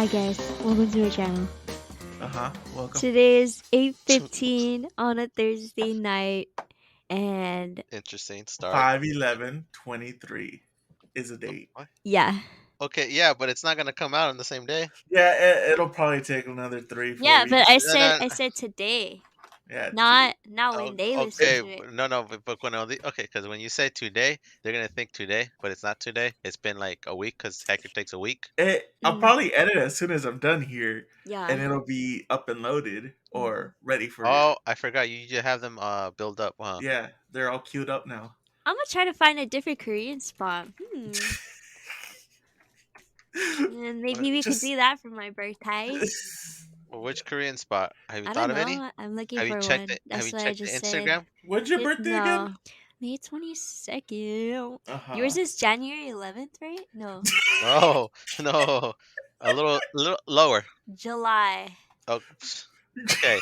Hi guys, welcome to our channel. Welcome. Today is 8:15 on a Thursday night, and Interesting start. 5/11/23 is a date. What? yeah, Okay, yeah, but it's not gonna come out on the same day. Yeah, it'll probably take another 3-4 yeah. But weeks. I No, said no, I said today, Yeah, not when they listen okay, to it. but when okay, because when you say today, they're gonna think today, but it's not today. It's been like a week because Hector takes a week. I'll Mm, probably edit as soon as I'm done here, yeah. and it'll be up and loaded or ready for. Oh, I forgot. You just have them build up, huh? Yeah, they're all queued up now. I'm gonna try to find a different Korean spot. And maybe we could Just do that for my birthday. Well, which Korean spot? Have you I thought don't of any? know. I'm looking Have you for checked one. it? Have That's you what I checked the just said. Instagram? when's your birthday again? No, May 22nd. Uh huh. Yours is January 11th, right? No, No, no, little lower. July. Oh, okay,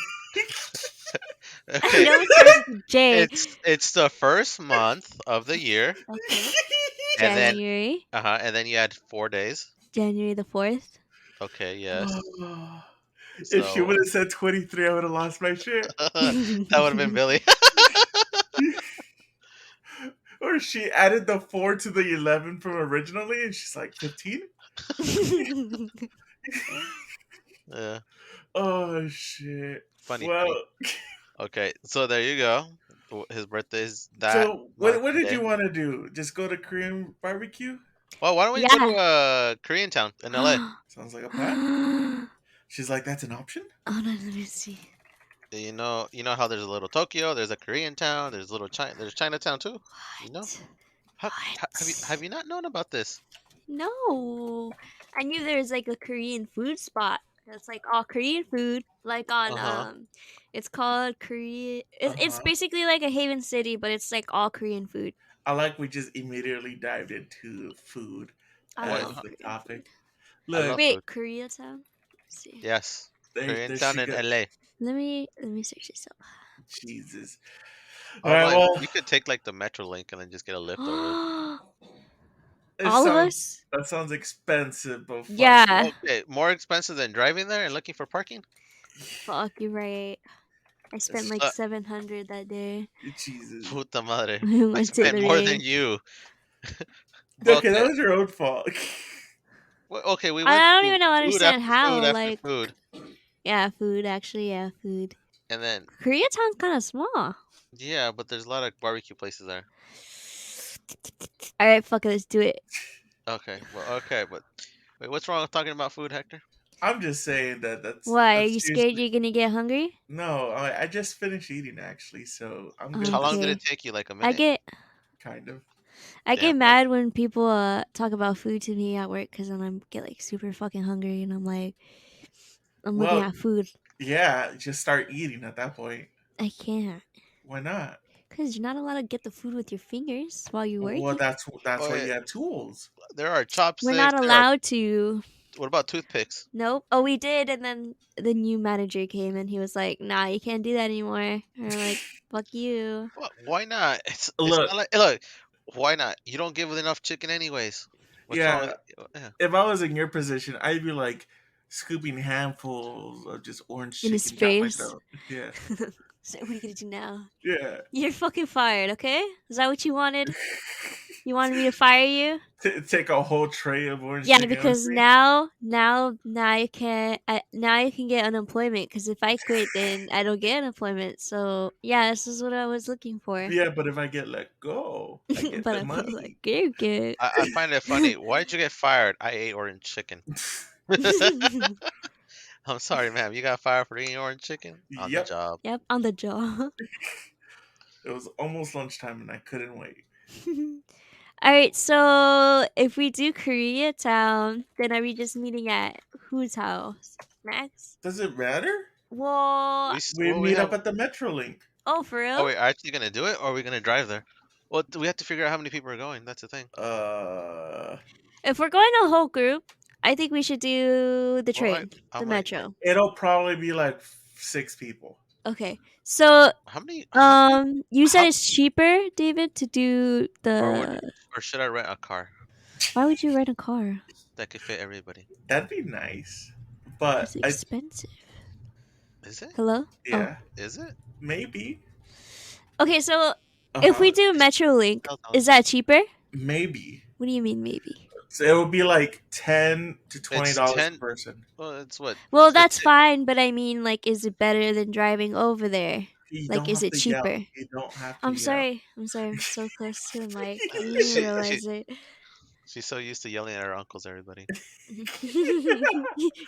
I okay. know it starts with a J. It's the first month of the year, Okay. and then January. and then you add 4 days. January the 4th. Okay, yes. If she So would have said 23, I would have lost my shit. that would have been Billy. Or she added the 4 to the 11 from originally, and she's like 15. Yeah, Oh shit. funny, Well, funny. Okay, so there you go. His birthday's that so month what did today. you want to do? Just go to Korean barbecue? Well, why don't we go Yeah. to Koreatown in LA? Sounds like a plan. Oh She's like, that's an option. no, let me see. You know how there's a little Tokyo, there's a Koreatown, there's little China, there's Chinatown too. You know, What? have you not known about this? No, I knew there was like a Korean food spot. It's like all Korean food, like on Uh huh. it's called Korea. It's Uh-huh. basically like a Haven City, but it's like all Korean food. I like we just immediately dived into food I What? as love the Korean food. topic. I Look, love food. Wait, Koreatown? Let's see. Yes, there Koreatown she in go. LA. Let me search this Jesus. All Oh right, my, well, we could take like the Metro link and then just get a lift over. up. it All of sounds us? that sounds expensive, but fuck it. Yeah. Okay, more expensive than driving there and looking for parking? Fuck, you're right. I spent It's- like Uh, 700 that day. Jesus. puta madre. We I went to spent the more than rave. you. Okay, that Okay. was your own fault. Well, okay, we I went don't to even know food understand after food how. after Like, food. yeah, food. Actually, yeah, food. And then, Koreatown's kind of small. yeah, but there's a lot of barbecue places there. All right, fuck it, let's do it. Okay, but wait, what's wrong with talking about food, Hector? I'm just saying Why? Are that's you scared seriously. you're gonna get hungry? No, I just finished eating actually, so I'm good How to long did Okay. it take you? Like a I minute? get kind of. I Damn. get mad when people talk about food to me at work because then I get like super fucking hungry and I'm like I'm looking Well, at food. yeah, just start eating at that point. I can't Why not? because you're not allowed to get the food with your fingers while you're Well, working. that's Oh, why yeah, you have tools. there are We're not chopsticks. There are. allowed to. What about toothpicks? Nope. Oh, we did, and then the new manager came and he was like, "Nah, you can't do that anymore." And we're like, "Fuck you." What? Why not? It's Look, not like look. Why not? You don't give it enough chicken anyways. What's wrong yeah, with yeah. if I was in your position, I'd be like scooping handfuls of just orange In his chicken down my face. throat. Yeah, So what are you gonna do now? yeah. You're fucking fired. Okay? Is that what you wanted? You wanted me to fire you? Take a whole tray of orange Yeah, chicken on because me. now you can now you can get unemployment. Because if I quit, then I don't get unemployment. So yeah, this is what I was looking for. Yeah, but if I get let go, I get But the I felt like money. good. I find it funny. Why did you get fired? I ate orange chicken. I'm sorry, ma'am. You got fired for eating orange chicken on the Yep, job. Yep, on the job. it was almost lunchtime and I couldn't wait. All right, so if we do Koreatown, then are we just meeting at whose house? Max? Does it matter? Well, We Well, we meet have. up at the Metrolink. oh, for Oh, real? wait, are actually gonna do it, or are we gonna drive there? Well, we have to figure out how many people are going. That's the thing. Uh, If we're going a whole group, I think we should do the Well, train, I the might. metro. it'll probably be like 6 people. Okay, so How many? How many? you said How? it's cheaper, David, to do Or would? the. Or should I rent a car? Why would you rent a car? that could fit everybody. That'd be nice. But But it's I expensive. Is it? Hello? Oh. yeah, Is it? maybe. Okay, so if Uh-huh. we do Metrolink, Tell them. is that cheaper? Maybe. What do you mean maybe? So it would be like $10 to It's $20 a 10. person. Well, it's what? Well, It's that's fine, but I mean, like, is it better than driving over there? You Like, don't is have it to yell. cheaper? You don't have to I'm yell. sorry. I'm sorry. I'm so close to the mic. I didn't even she she realize it. she's so used to yelling at her uncles. Everybody.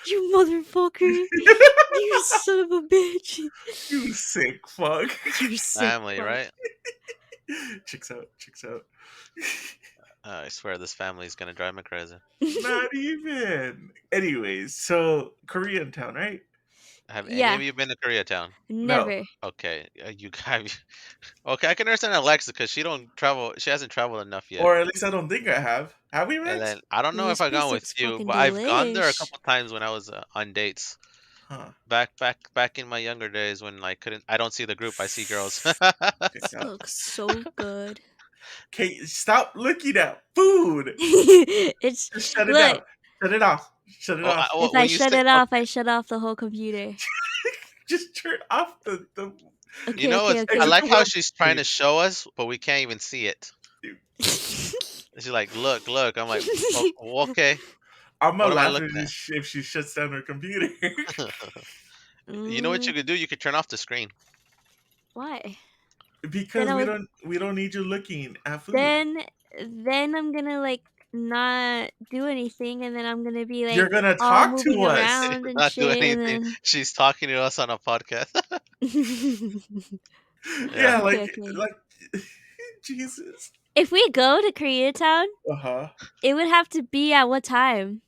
You motherfucker! You son of a bitch! You sick fuck. You sick Family, fuck. right? Chicks out. Chicks out. I swear this family's gonna drive me crazy. Not even. Anyways, so Korean town, right? Have any Yeah, of you been to Koreatown? No. never. Okay, you guys. Okay, I can understand Alexa because she don't travel. She hasn't traveled enough yet. Or at least I don't think I have. Have we, And Rex? then I don't know This if I've place gone with looks you, fucking but I've gone there a delish. couple times when I was on dates. Huh. Back in my younger days when I couldn't. I don't see the group. I see girls. Chicks This out. looks so good. Okay, stop looking at food. It's Just shut it down. look. Shut it off. Shut it off. If I When you shut say it off, okay, I shut off the whole computer. Just turn off the you Okay, know okay, it's. I okay. exit like the how web she's trying to page. show us, but we can't even see it. She's like, look, look. I'm like, oh, okay. I'm gonna What am I laugh looking at? if she shuts down her computer. You know what you Mm, could do? You could turn off the screen. why? Then Because I we would. don't need you looking at food. Then I'm gonna like not do anything, and then I'm gonna be You're like gonna all talk to moving us. around and Not do shit, anything. and She's talking to us on a podcast. then. Yeah. Yeah, Okay, okay. like Jesus. If we go to Koreatown, Uh-huh. it would have to be at what time?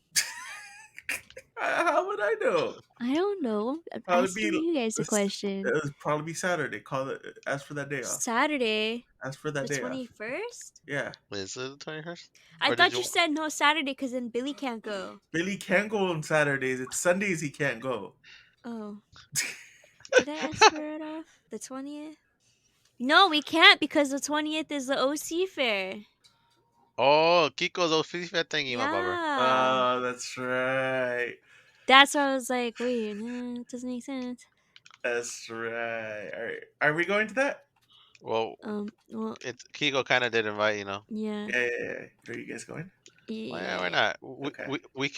How would I know? I don't know. I'm Probably asking be you guys a question. it would probably be Saturday. Call it ask for that day off. Saturday, Ask for that the day off. 21st? Yeah. Is it the 21st? I Or did thought you you? said no Saturday because then Billy can't go. Billy can go on Saturdays. It's Sundays he can't go. Oh, did I ask for it off? The 20th? No, we can't because the 20th is the OC fair. Oh, Kiko's old FIFA thingy, my bubber. Yeah. That's right. That's why I was like, wait, nah, it doesn't make sense. That's right. All right. Are we going to that? Well, Well, it's Kiko kind of did invite, you know. yeah. Yeah. Are you guys going? Why Yeah. not? Okay. We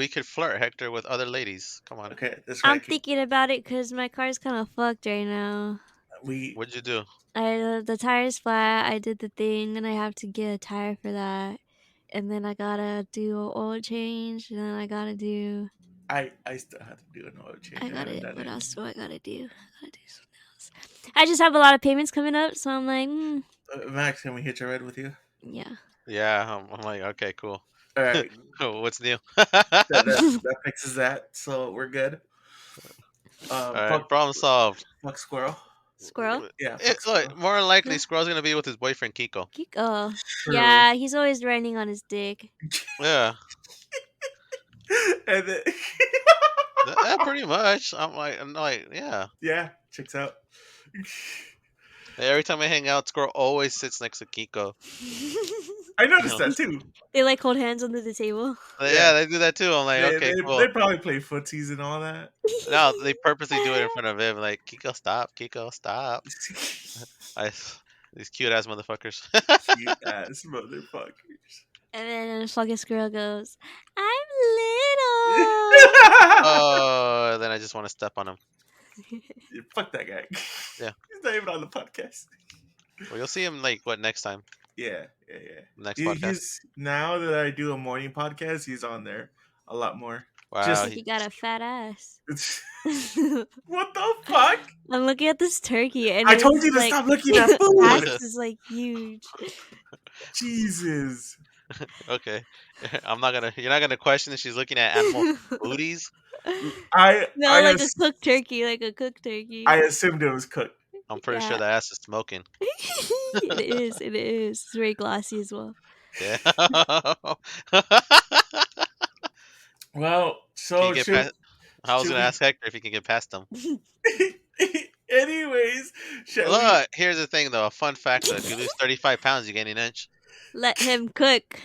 could flirt Hector with other ladies. Come on. Okay. That's I'm right. thinking about it because my car's kind of fucked right now. We What'd you do? The tire's flat. I did the thing, and I have to get a tire for that. And then I gotta do an oil change, and then I gotta do. I still have to do an oil change. I haven't done What it. else do I gotta do? I gotta do something else. I just have a lot of payments coming up, so I'm like, Max, can we hitch a ride with you? yeah. Yeah, I'm like, okay, cool. All right. Oh, what's new? That fixes that. So we're good. All right, Fuck, problem solved. fuck squirrel. Squirrel? Yeah, fuck squirrel. Look, more than likely, Yeah. Squirrel's gonna be with his boyfriend Kiko. Oh, True. yeah. He's always riding on his dick. Yeah, And then pretty much. I'm like, yeah. yeah, checks out. Every time I hang out, Squirrel always sits next to Kiko. I You noticed know? that too. They like hold hands under the table. But Yeah. yeah, they do that too. I'm like, They, okay, they, cool. they probably play footsies and all that. No, they purposely do it in front of him. Like, Kiko, stop. Kiko, stop. I, these cute ass motherfuckers. Cute ass motherfuckers. And then fucking squirrel goes, I'm little. Oh, then I just want to step on him. Fuck that guy. Yeah. He's not even on the podcast. Well, you'll see him like what next time? Yeah. Next podcast. He's now that I do a morning podcast, he's on there a lot more. Wow. Just He got a fat ass. what the fuck? I'm looking at this turkey, and I told his, you to like, stop looking at ass food. is like huge. Jesus. Okay. I'm not gonna. You're not gonna question if she's looking at animal booties. I Like a ass- cooked turkey, like a cooked turkey. I assumed it was cooked. I'm pretty sure Yeah. that ass is smoking. It is. It is. It's very glossy as well. Yeah. Well, Can so you get should, past? I was should gonna ask Hector if he can get past them. anyways, shall we? Look, here's the thing though. A fun fact though: if you lose 35 pounds, you gain an inch. Let him cook.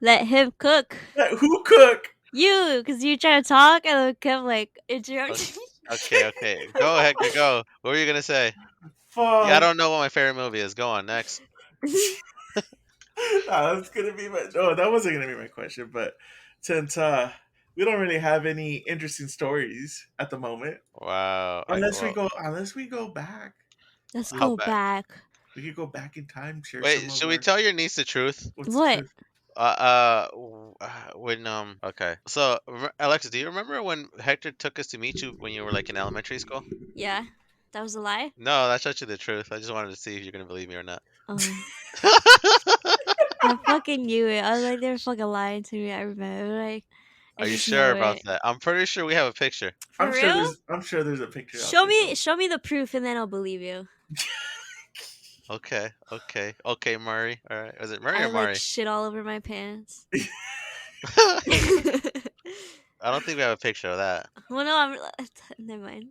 Let him cook. Let who cook? You, because you try to talk and then kept like O- interrupting Okay, okay. Go, Hector, go. What were you gonna say? Yeah, I Fuck. don't know what my favorite movie is. Go on, next. me. That's gonna be my. No, that wasn't gonna be my question. But since we don't really have any interesting stories at the moment, Wow. Well, unless we go back, Let's we, how go bad? back. we could go back in time, share some Wait, of should we our. tell your niece the truth? What's the What? truth? When okay. So, Alexis, do you remember when Hector took us to meet you when you were like in elementary school? Yeah, that was a lie. No, that's actually the truth. I just wanted to see if you're gonna believe me or not. Oh, I fucking knew it. I was like, they're fucking lying to me. I remember, like, I Are you just sure know about it. that? I'm pretty sure we have a picture. For real? I'm sure there's a picture out there somewhere. Show me the proof, and then I'll believe you. Okay, okay, okay, Murray. All right, is it Murray I or like Murray? shit all over my pants. I don't think we have a picture of that. Well, no, I'm. Never mind.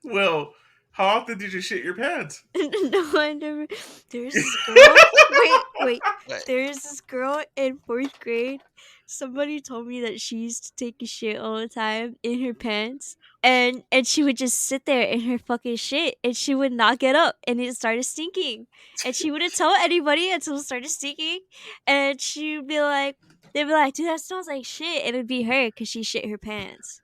Well, how often did you shit your pants? No, I never. There's this girl. Wait. Wait, There's this girl in fourth grade. Somebody told me that she used to take a shit all the time in her pants, and she would just sit there in her fucking shit, and she would not get up, and it started stinking, and she wouldn't tell anybody until it started stinking, and she'd be like, they'd be like, "Dude, that smells like shit," and it'd be her because she shit her pants,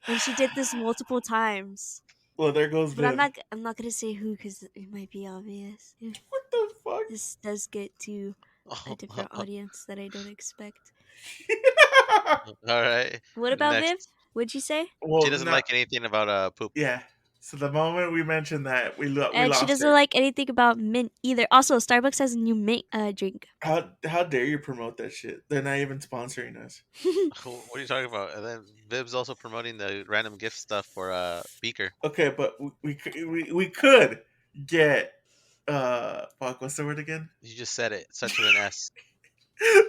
and she did this multiple times. Well, there goes But I'm Viv. not. I'm not gonna say who because it might be obvious. If What the fuck? this does get to a different audience that I don't expect. all right. What about Viv? Next, What'd you say? she Well, doesn't not like anything about poop. yeah. So the moment we mentioned that, we And she lost doesn't her. like anything about mint either. Also, Starbucks has a new mint drink. How dare you promote that shit? They're not even sponsoring us. What are you talking about? And then Vib's also promoting the random gift stuff for Beaker. Okay, but we could get fuck. What's the word again? You just said it. Such with an S.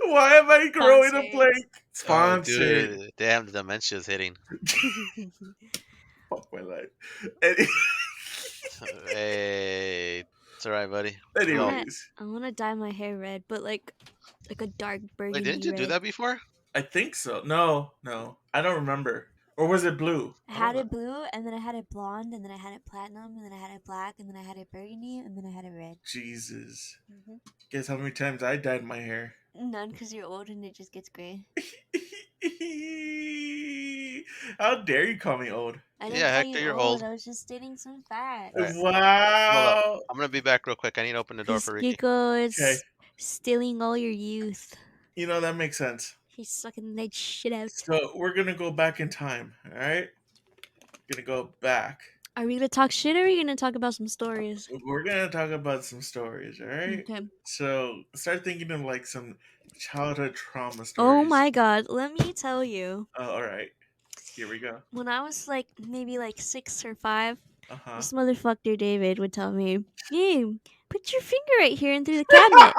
Why am I growing a Sponsored. blank? Oh, Sponsored. dude, damn, the dementia's hitting. Fuck my life. Any- Hey, it's all right, buddy. I We all wanna. Anyways, I wanna dye my hair red, but like a dark wait. Didn't burgundy you do red. that before? I think so. No, I don't remember. Or was it blue? I I don't had know. it blue, and then I had it blonde, and then I had it platinum, and then I had it black, and then I had it burgundy, and then I had it red. Jesus. Hmm. Guess how many times I dyed my hair? None, because you're old and it just gets gray. How dare you call me old? I didn't Yeah, call Hector, you you're old. old. I was just stating some facts. All right, hold up. Wow. I'm gonna be back real quick. I need to open the door Because for Ricky. Gecko Okay, is stealing all your youth. you know that makes sense. He's sucking that shit out. So we're gonna go back in time. All right, gonna go back. Are we gonna talk shit or are we gonna talk about some stories? We're gonna talk about some stories. All right. Okay. So start thinking of like some childhood trauma Oh stories. my god, let me tell you. All right, here we go. When I was like maybe like 6 or 5, Uh huh. this motherfucker David would tell me, "Hey, put your finger right here and through the cabinet."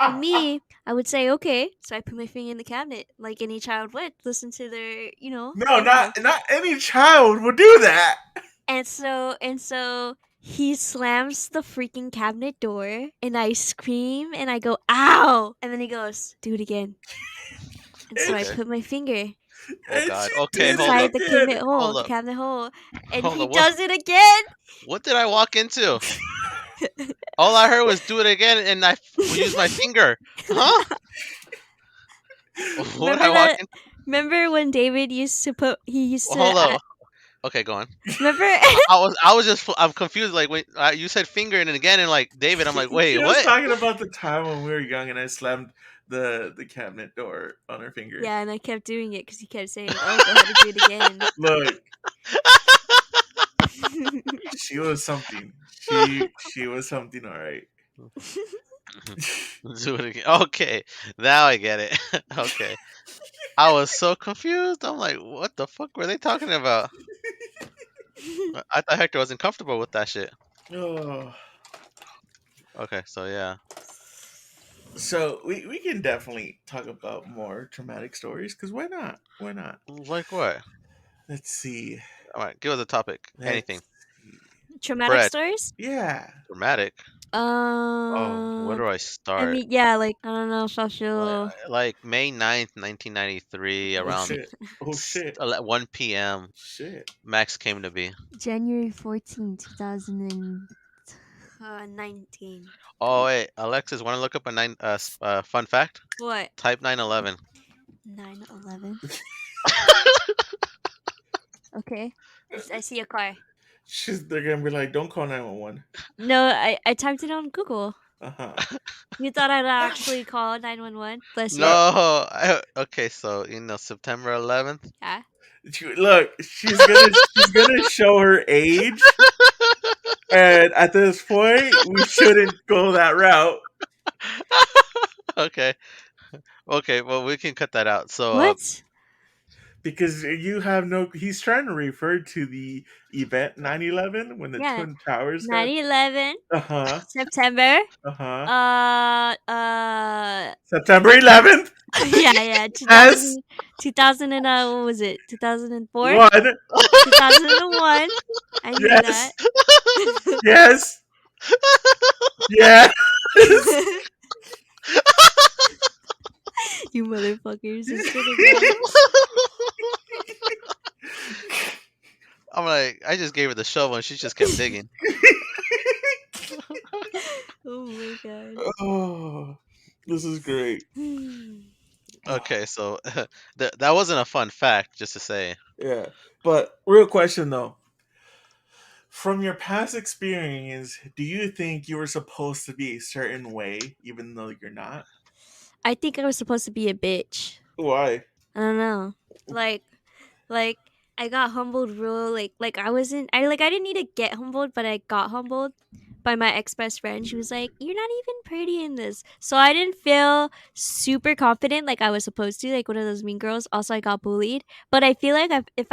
And me, I would say, okay. So I put my finger in the cabinet, like any child would. Listen to their, No, info. not any child would do that. And so he slams the freaking cabinet door, and I scream and I go, "Ow!" And then he goes, "Do it again." And so I And, Okay. put my finger Oh and God. she Okay, did hold it up. inside again. Hold the up. cabinet hole, and Hold he up. What? does it again. What did I walk into? All I heard was "do it again," and will use my finger. Huh? What did I remember walk that? in? Remember when David he used Well, to hold up. Okay, go on. remember I'm confused. Like, wait, you said finger and then again, and like David, I'm like, wait, She was what? talking about the time when we were young and I slammed the cabinet door on her finger. Yeah, and I kept doing it because he kept saying, "Oh, go ahead and do it again." Look, she was something. She was something, all right. Do it again. Okay, now I get it. Okay, I was so confused. I'm like, what the fuck were they talking about? I thought Hector wasn't comfortable with that shit. Oh. Okay, so yeah. So we can definitely talk about more traumatic stories because why not? Why not? Like what? Let's see. All right, give us a topic. Let's Anything. see. Traumatic Bread. stories? Yeah. Dramatic. Oh, where do I I start? mean, yeah, like I don't know if I Like, feel. May 9th, 1993, Oh around shit. Oh shit. 1 p.m. Shit. Max came to be. January 14, 2019. Oh wait, Alexis, want to look up a fun fact? What? Type 9/11. 9/11. Okay. I see a car. They're gonna be like, don't call 911. No, I typed it on Google. Uh-huh. You thought I'd actually call 911? Bless No, you. okay, so September 11th. Yeah. Look, she's gonna show her age, and at this point, we shouldn't go that route Okay, okay, well we can cut that out. So, What? because you have no. He's trying to refer to the event 9/11 when the Yeah. twin towers got. 9/11 Uh huh. September. Uh huh. Uh uh September 11th yeah, has 2000 and what was it? 2004? one. 2001. I knew that. Yes. Yes. Yes. You motherfuckers, I swear to God. I'm like, I just gave her the shovel and she just kept digging. Oh my God. Oh, this is great. Okay, so that wasn't a fun fact, just to say. Yeah. But real question though. From your past experience, do you think you were supposed to be a certain way even though you're not? I think I was supposed to be a bitch. Why? I don't know. Like like I got humbled real I wasn't I didn't need to get humbled, but I got humbled by my ex best friend. She was like, "You're not even pretty in this." So I didn't feel super confident like I was supposed to, like one of those mean girls. Also, I got bullied, but I feel like if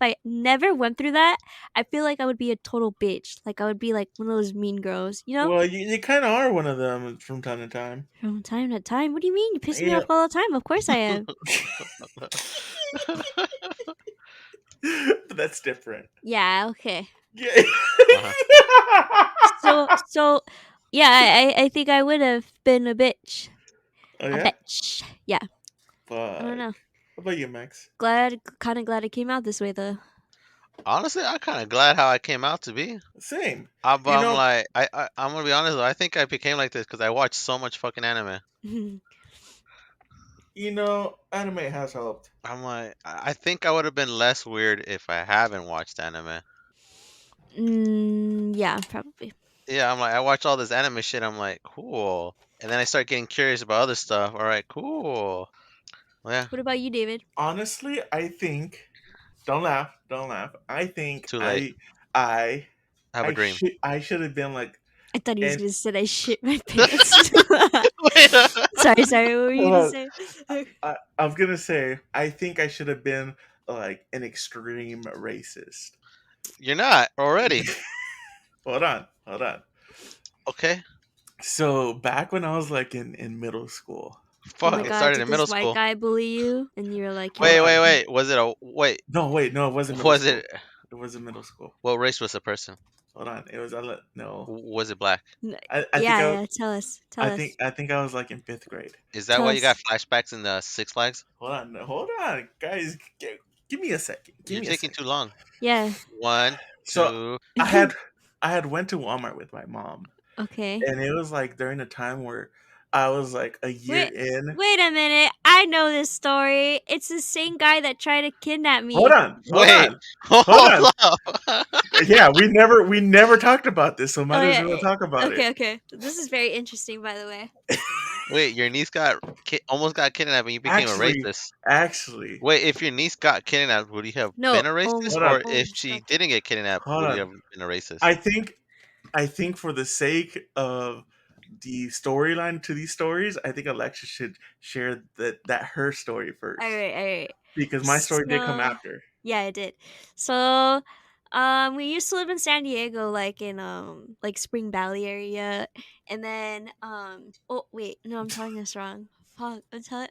I never went through that, I feel like I would be a total bitch. Like I would be like one of those mean girls, you know? Well, you kind of are one of them from time to time. From time to time. What do you mean? You piss me Yeah. off all the time. Of course I am. But that's different. Yeah. Okay. Yeah. Uh-huh. So yeah, I think I would have been a bitch. Oh A yeah. bitch. Yeah. I don't Fuck. know. What about you, Max? Kind of glad it came out this way though. Honestly, I'm kind of glad how I came out to be. Same. But You I'm know. like, I'm gonna be honest. Though, I think I became like this because I watched so much fucking anime. Anime has helped. I'm like, I think I would have been less weird if I haven't watched anime. Yeah, probably. Yeah, I'm like, I watch all this anime shit. I'm like, cool. And then I start getting curious about other stuff. All right, cool. Well, yeah, What about you, David? Honestly, I think. Don't laugh. Don't laugh. I think too late. I, I have a dream. I should have been like. I thought he was And gonna say I shit my pants. Wait, Sorry. What were you hold gonna on. say? I was gonna say I think I should have been like an extreme racist. you're not already. Hold on. Hold on. Okay. So back when I was like in middle school. Oh my Fuck, it God! started Did in middle this white school. guy bully you? And you're like, Hold you're on. Wait. Was it a wait? No, wait, no, it wasn't middle Was school. it It wasn't middle school. what race was the person? Hold on. It was no. Was it black? I think Yeah. Tell us. Tell us. I think I was like in fifth grade. Is that Tell why you got us. flashbacks in the Six Flags? Hold on, guys. Give me a second. Give You're me a taking too second. long. Yeah. One, So two. I had I had went to Walmart with my mom, Okay. and it was like during a time where I was like a year Wait. in. Wait a minute. I know this story. It's the same guy that tried to kidnap Hold me. on, hold Wait, on, hold hold on. up. Yeah, we never talked about this, so Oh might as yeah. well talk about it. Okay. Okay. This is very interesting, by the way. Wait, your niece almost got kidnapped and you became a Actually, racist. actually, Wait, if your niece got kidnapped, would you have No. been a racist? hold on, Or if Almost she got didn't get kidnapped, hold would you on. have been a racist? I think for the sake of the storyline to these stories, I think Alexa should share that her story All first right. All right. because my story did come So after. yeah, I did. So we used to live in San Diego, like in like Spring Valley area, and then oh wait, no, I'm telling this wrong. Fuck, I'm telling.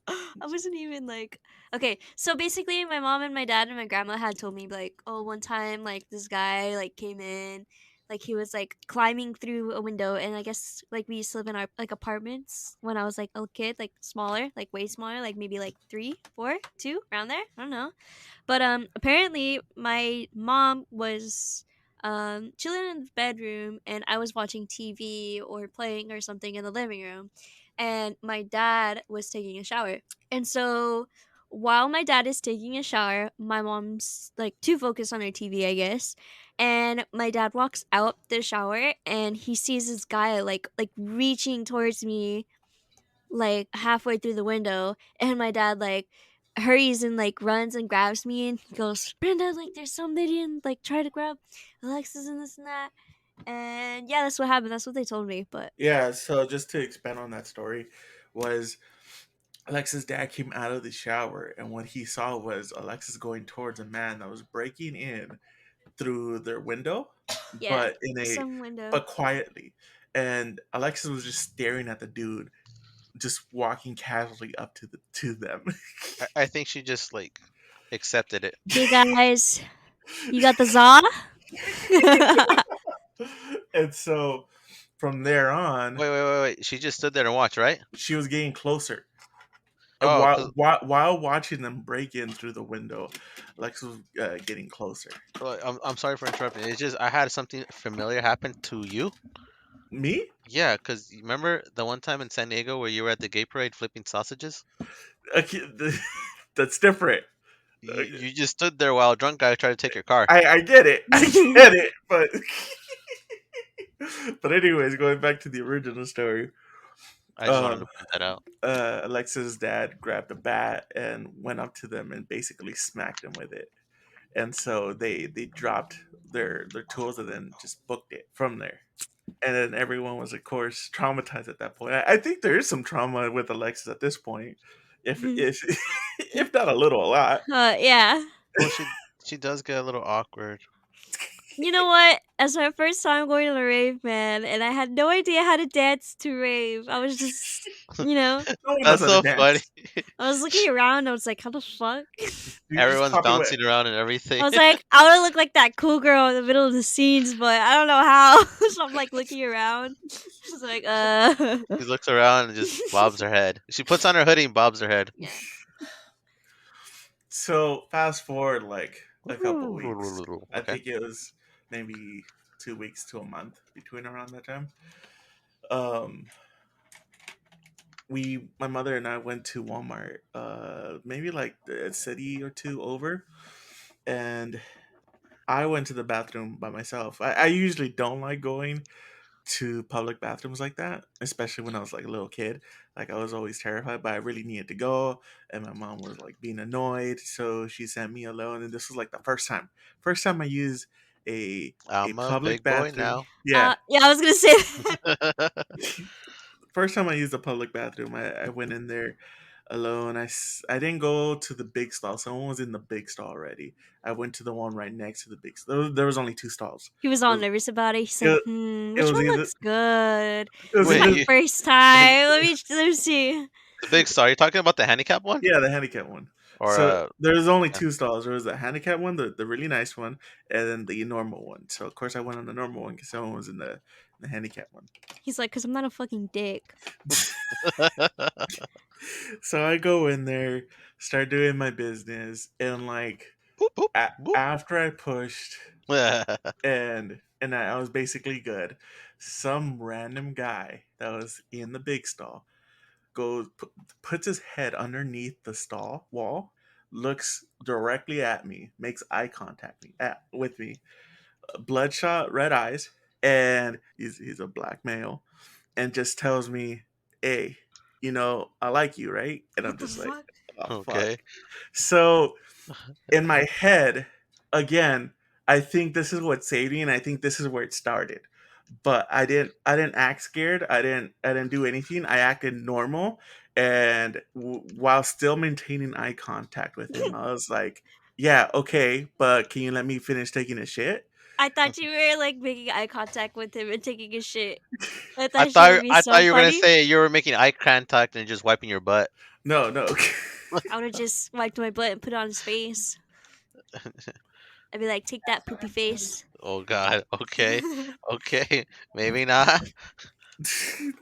I wasn't even like okay. So basically, my mom and my dad and my grandma had told me like, oh, one time like this guy like came in. like he was like climbing through a window, and I guess like we used to live in our like apartments when I was like a kid, like smaller, like way smaller, like maybe like 3, 4, 2 around there. I don't know. But apparently my mom was chilling in the bedroom, and I was watching TV or playing or something in the living room, and my dad was taking a shower. And so while my dad is taking a shower, my mom's like too focused on her TV, I guess. And my dad walks out the shower, and he sees this guy like reaching towards me like halfway through the window, and my dad like hurries and like runs and grabs me, and he goes, "Brenda, like there's somebody and like try to grab Alexis and this and that." And yeah, that's what happened. That's what they told me. But Yeah, so just to expand on that story, was Alexa's dad came out of the shower, and what he saw was Alexis going towards a man that was breaking in through their window, yeah, but in a some window. but quietly. And Alexis was just staring at the dude, just walking casually up to them. I think she just like accepted it. Hey guys, you got the za? And so from there on, Wait. She just stood there and watched, right? she was getting closer. And Oh, because while watching them break in through the window, Alexis was getting closer. I'm sorry for interrupting. It's just I had something familiar happen to you. Me? Yeah, because remember the one time in San Diego where you were at the gay parade flipping sausages? Okay, that's different. You, you just stood there while a drunk guy tried to take your car. I get it. I get it. But anyways, going back to the original story, I just wanted um, to point that out. Alexa's dad grabbed a bat and went up to them and basically smacked them with it. And so they dropped their tools and then just booked it from there. And then everyone was, of course, traumatized at that point. I think there is some trauma with Alexis at this point, if if not a little, a lot. Yeah. Well, she does get a little awkward. You know what? As my first time going to the rave, man, and I had no idea how to dance to rave. I was just, you know, No one knows That's how to so funny. dance. I was looking around. I was like, how the fuck? You just Everyone's copy what bouncing around and I everything. was like, I want to look like that cool girl in the middle of the scenes, but I don't know how. So I'm like looking around. Just like, She looks around and just bobs her head. She puts on her hoodie and bobs her head. yeah. So fast forward like a couple weeks. I Okay. think it was maybe 2 weeks to a month between around that time. Um, my mother and I went to Walmart, maybe like a city or two over, and I went to the bathroom by myself. I usually don't like going to public bathrooms like that, especially when I was like a little kid. Like I was always terrified, but I really needed to go, and my mom was like being annoyed, so she sent me alone. And this was like the first time I used a I'm a public big boy bathroom. now. Yeah, Yeah, I was gonna say that. first time I used a public bathroom, I went in there alone. I didn't go to the big stall. Someone was in the big stall already. I went to the one right next to the big stall. There was only two stalls. He was It all was nervous about it. He said, it, it which was one either looks good? it was This is Wait, my either you first time. Let me see. the big star? You talking about the handicap one yeah, the handicap one. or So there's only yeah. two stalls. There was the handicap one, the really nice one, and then the normal one. So of course I went on the normal one because someone was in the handicap one. He's like, because I'm not a fucking dick. So I go in there, start doing my business, and like Boop boop boop. after I pushed and I was basically good, some random guy that was in the big stall puts his head underneath the stall wall, looks directly at me, makes eye contact with me, bloodshot red eyes, and he's a black male, and just tells me, "Hey, I like you, right?" And I'm What the just like, fuck? "Oh fuck." Okay. So in my head, again, I think this is what saved me, and I think this is where it started. But I didn't act scared. I didn't do anything. I acted normal, and while still maintaining eye contact with him, I was like, "Yeah, okay, but can you let me finish taking a shit?" I thought you were like making eye contact with him and taking a shit. I thought you would be I thought so you were gonna funny. say you were making eye contact and just wiping your butt. No, no. I would have just wiped my butt and put it on his face. I'd be like, take that poopy face. Oh God. Okay. Okay. Maybe not.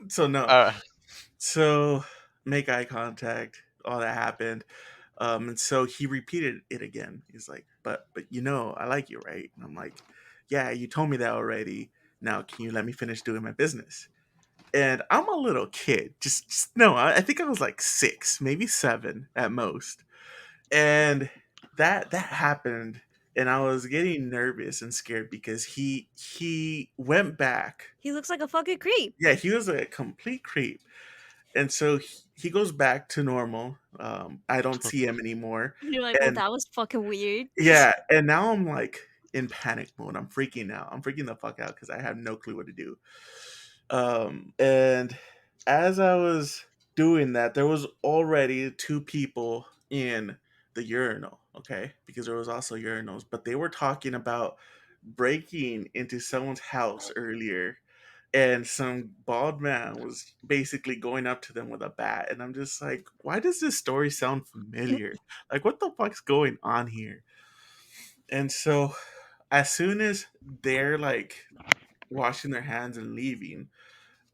So no. Uh, So make eye contact. All that happened. And so he repeated it again. He's like, but you know, I like you, right? And I'm like, yeah, you told me that already. Now can you let me finish doing my business? And I'm a little kid. Just no, I think I was like 6, maybe 7 at most. And that happened, and I was getting nervous and scared because he went back. He looks like a fucking creep. Yeah, he was a complete creep. And so he goes back to normal. I don't see him anymore. You're like, well, And that was fucking weird. yeah, and now I'm like in panic mode. I'm freaking out. I'm freaking the fuck out because I have no clue what to do. And as I was doing that, there was already 2 people in the urinal, okay? Because there was also urinals, but they were talking about breaking into someone's house earlier, and some bald man was basically going up to them with a bat, and I'm just like, why does this story sound familiar? Like, what the fuck's going on here? And so as soon as they're like washing their hands and leaving,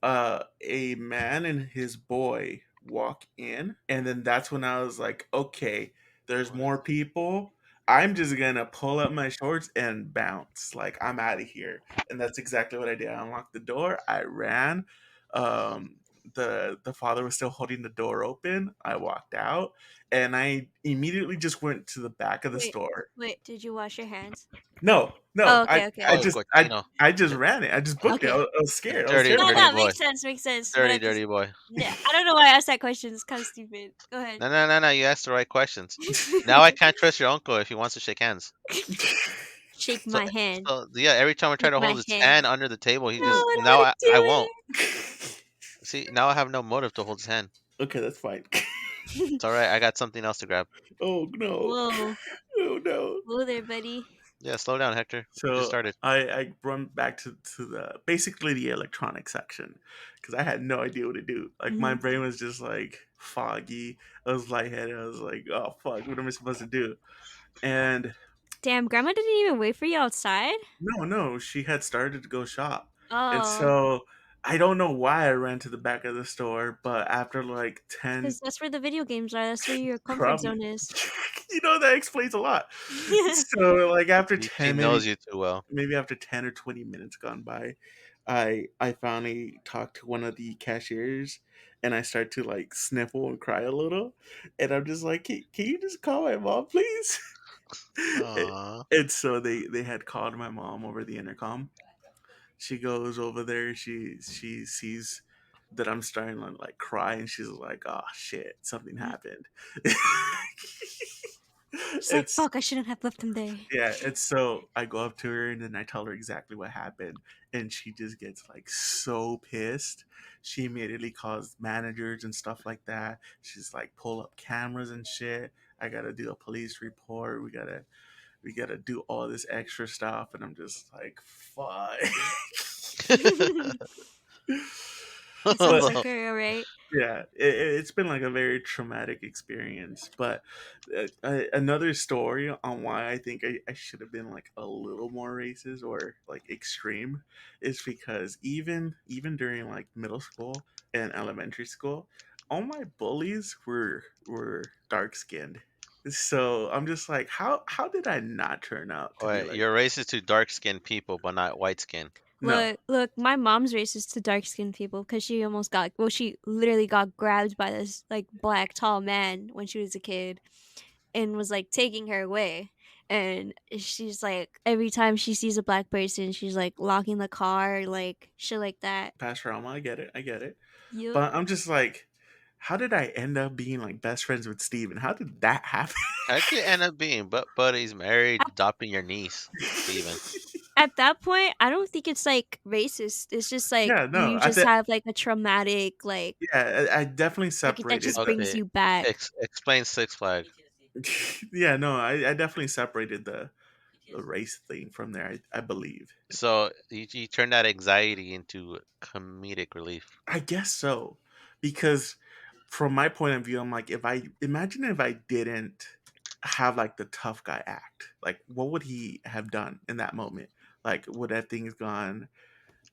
a man and his boy walk in, and then that's when I was like, okay, there's more people. I'm just gonna pull up my shorts and bounce. Like, I'm out of here. And that's exactly what I did. I unlocked the door, I ran. Um the father was still holding the door open. I walked out, and I immediately just went to the back of the Wait, store. wait, did you wash your hands? No, no, Oh, I okay, okay, I oh, okay. just I cochino. I just ran it. I just booked it. Okay. I was scared. I was Dirty, No, dirty terrified. no, boy. makes sense. But Dirty, I'm just, dirty boy. nah, I don't know why I asked that question. It's kind of stupid. Go ahead. No, no, no, no. You asked the right questions. Now I can't trust your uncle if he wants to shake hands. Shake So, my hand. so yeah. Every time I try Shake to hold my his hand. hand under the table, he No, just I don't now want to I do won't. See, now I have no motive to hold his hand. Okay, that's fine. it. It's all right. I got something else to grab. Oh no. Whoa, Oh no. whoa there, buddy. Yeah, slow down, Hector. We just So started. I run back to the basically the electronic section because I had no idea what to do. Like, my Hmm. brain was just like foggy. I was lightheaded. I was like, oh fuck, what am I supposed to do? And Damn, Grandma didn't even wait for you outside. no, she had started to go shop. And Oh, so I don't know why I ran to the back of the store, but after like 10, because that's where the video games are. That's where your comfort probably, zone is. that explains a lot. So like after She 10, knows maybe you too well. after 10 or 20 minutes gone by, I finally talked to one of the cashiers, and I start to like sniffle and cry a little, and I'm just like, can you just call my mom, please? and, Aww. and so they had called my mom over the intercom. She goes over there, she sees that I'm starting to like cry, and she's like, oh shit, something happened. She's like, it's fuck, I shouldn't have left him there. Yeah, and so I go up to her, and then I tell her exactly what happened, and she just gets like so pissed. She immediately calls managers and stuff like that. She's like, pull up cameras and shit. I gotta do a police report. We gotta do all this extra stuff, and I'm just like, fuck. That But sounds okay, alright. yeah, it's been like a very traumatic experience. But another story on why I think I should have been like a little more racist or like extreme is because even during like middle school and elementary school, all my bullies were dark skinned. So I'm just like, how did I not turn out to be Wait, like you're that? racist to dark skinned people, but not white skin. No, Look, my mom's racist to dark skinned people because she almost got, well, she literally got grabbed by this like black tall man when she was a kid and was like taking her away. And she's like, every time she sees a black person, she's like locking the car, like shit like that. past trauma. I get it. Yup. But I'm just like, how did I end up being like best friends with Steven? How did that happen? How'd you end up being buddies, married, adopting your niece, Steven? At that point, I don't think it's like racist. It's just like Yeah, no, you I just think have like a traumatic, yeah, I definitely like that separated just the brings Okay, you back. explain Six Flag. yeah, no, I definitely separated the race thing from there. I believe. So you turn that anxiety into comedic relief. I guess so, because from my point of view, I'm like, if I imagine if I didn't have like the tough guy act. Like, what would he have done in that moment? Like, would that thing have gone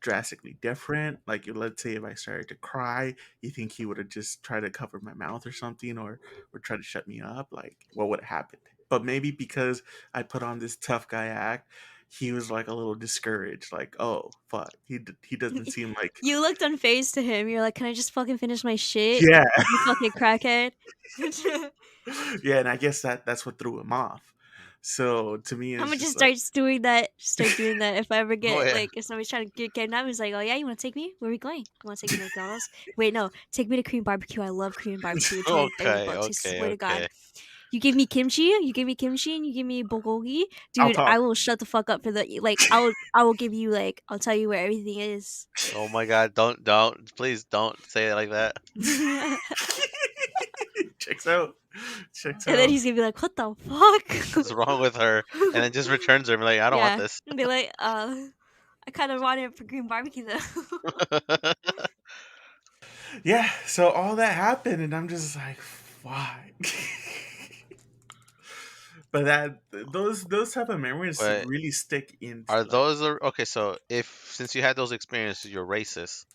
drastically different? Like, let's say if I started to cry, you think he would have just tried to cover my mouth or something, or try to shut me up? Like, what would have happened? But maybe because I put on this tough guy act, he was like a little discouraged. Like, oh fuck, he doesn't seem like You looked unfazed to him. You're like, "Can I just fucking finish my shit? yeah. You fucking crackhead." Yeah, and I guess that's what threw him off. So to me, I'm it's gonna just just like, start doing that if I ever Oh get yeah. like if somebody's trying to get kidnapped. He's like, "Oh yeah, you want to take me? Where are we going? You want to take me to McDonald's? Wait, no, take me to Korean barbecue. I love Korean barbecue. It's only thirty Okay, bucks. I okay, swear to God. okay. You give me kimchi, and you give me bulgogi, I'll dude. talk. I will shut the fuck up for the like. I will give you like I'll tell you where everything is." Oh my god, don't, please don't say it like that. And Checks out. Checks then out. he's gonna be like, "What the fuck?" What's wrong with her? And then just returns her and be like, I don't want Yeah, this. and be like, I kind of want it for green barbecue though." Yeah, so all that happened, and I'm just like, why? But those type of memories But really stick into are like. those okay? So if since you had those experiences, you're racist,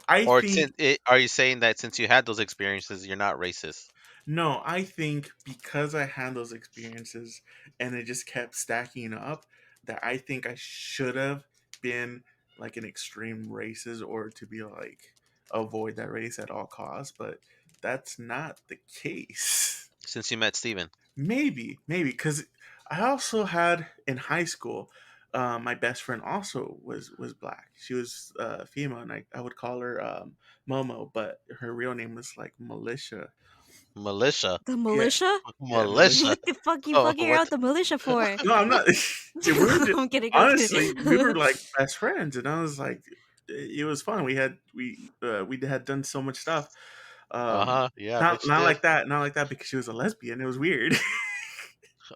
I or think since are you saying that since you had those experiences, you're not racist? no, I think because I had those experiences and it just kept stacking up, that I think I should have been like an extreme racist, or to be like avoid that race at all costs, but that's not the case. Since you met Steven. Maybe because I also had in high school, my best friend also was black. She was female, and I would call her Momo, but her real name was like Militia. Militia. The Yeah, militia? yeah, Militia. Militia. What the fuck you Oh, fucking what? out the militia for? No, I'm not. We were just, I'm kidding. I'm honestly, we were kidding. like best friends, and I was like, it was fun. We had done so much stuff. Uh Um, huh. Yeah, I not bet you not did. like that, not like that because she was a lesbian. It was weird,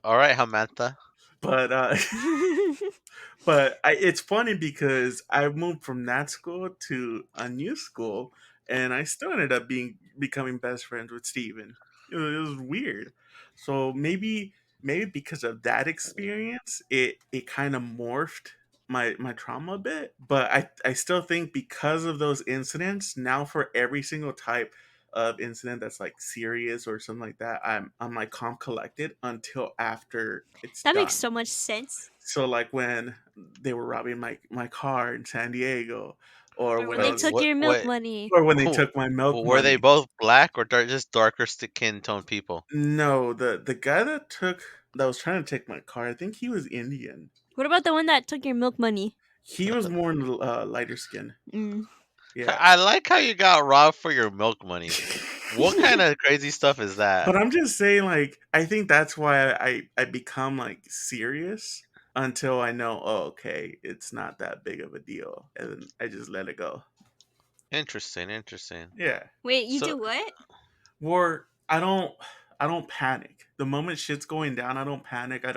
All right, Samantha. but but it's funny because I moved from that school to a new school, and I still ended up becoming best friends with Steven. It was weird. So maybe because of that experience, it kind of morphed my trauma a bit. But I still think because of those incidents, now for every single type of incident that's like serious or something like that, I'm like calm collected until after it's That makes done. so much sense. So like when they were robbing my car in San Diego, or Or when when I they Wait, was, took what? your milk Wait. money. or when they took my milk Were they money. both black or just darker skin tone people? No, the guy that was trying to take my car, I think he was Indian. What about the one that took your milk money? He was more in the lighter skin. Mm. Yeah. I like how you got robbed for your milk money. What kind of crazy stuff is that? But I'm just saying, like, I think that's why I become like serious until I know, oh, okay, it's not that big of a deal, and then I just let it go. Interesting, interesting. Yeah. Wait, you So, do what? Or I don't panic. The moment shit's going down, I don't panic. You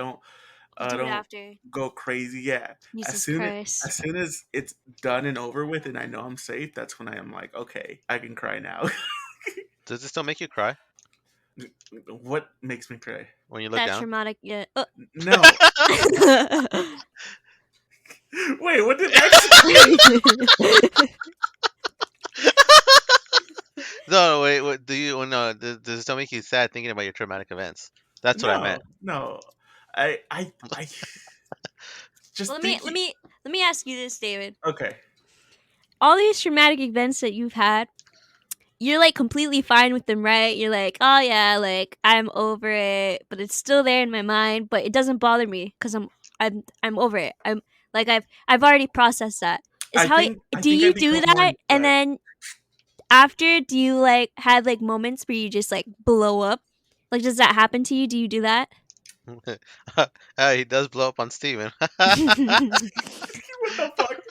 I do it don't after. go crazy. Yeah. As Jesus soon as Christ. as soon as it's done and over with and I know I'm safe, that's when I am like, okay, I can cry now. does it still make you cry What makes me cry? when you look That down? traumatic. Yeah. No. Wait, what did X? No, wait. What do you? Well, no, does it still make you sad thinking about your traumatic events? That's what I meant. No, no. I just let me let thinking. me let me ask you this, David. Okay. All these traumatic events that you've had, you're like completely fine with them, right? You're like, oh yeah, like I'm over it, but it's still there in my mind, but it doesn't bother me because I'm over it. I'm like I've already processed that. Is I how think I do think I you do become more. that, and then after do you like have like moments where you just like blow up? Like does that happen to you? Do you do that? He does blow up on Steven. What the fuck?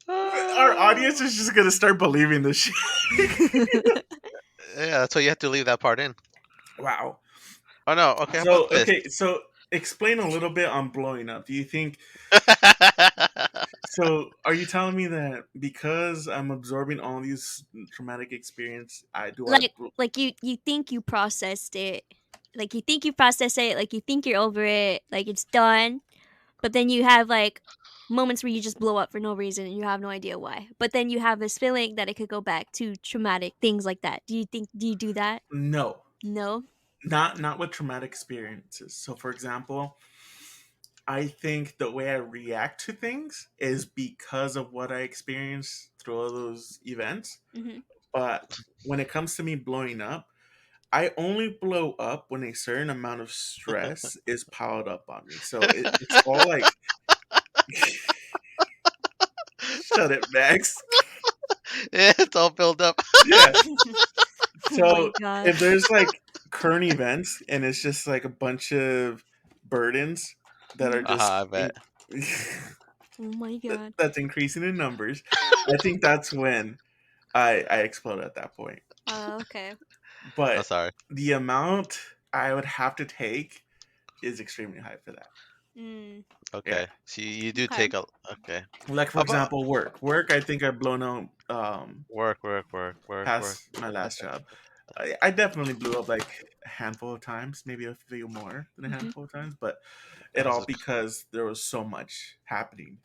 Our audience is just gonna start believing this shit. Yeah, that's why you have to leave that part in. Wow. Oh no. Okay, how about So this? okay, so explain a little bit on blowing up. Do you think so? Are you telling me that because I'm absorbing all these traumatic experience, I do I like you think you processed it. like you think you process it, like you think you're over it, like it's done, but then you have like moments where you just blow up for no reason and you have no idea why. But then you have this feeling that it could go back to traumatic things like that. Do you do that? No, No. not with traumatic experiences. So, for example, I think the way I react to things is because of what I experienced through all those events. Hmm. But when it comes to me blowing up, I only blow up when a certain amount of stress is piled up on me. So it's all like, shut it, Max. Yeah, it's all built up. Yeah. Oh my So god. if there's like current events and it's just like a bunch of burdens that are Mhm. just I bet. Oh my god. that's increasing in numbers, I think that's when I explode at that point. Okay. I'm But sorry. the amount I would have to take is extremely high for that. Mm, Yeah. Okay, so you do okay. take a. Okay. Like for How about example, work. I think I've blown out work? past my last job. I definitely blew up like a handful of times, maybe a few more than a Hmm. handful of times, but it I was all like, because there was so much happening.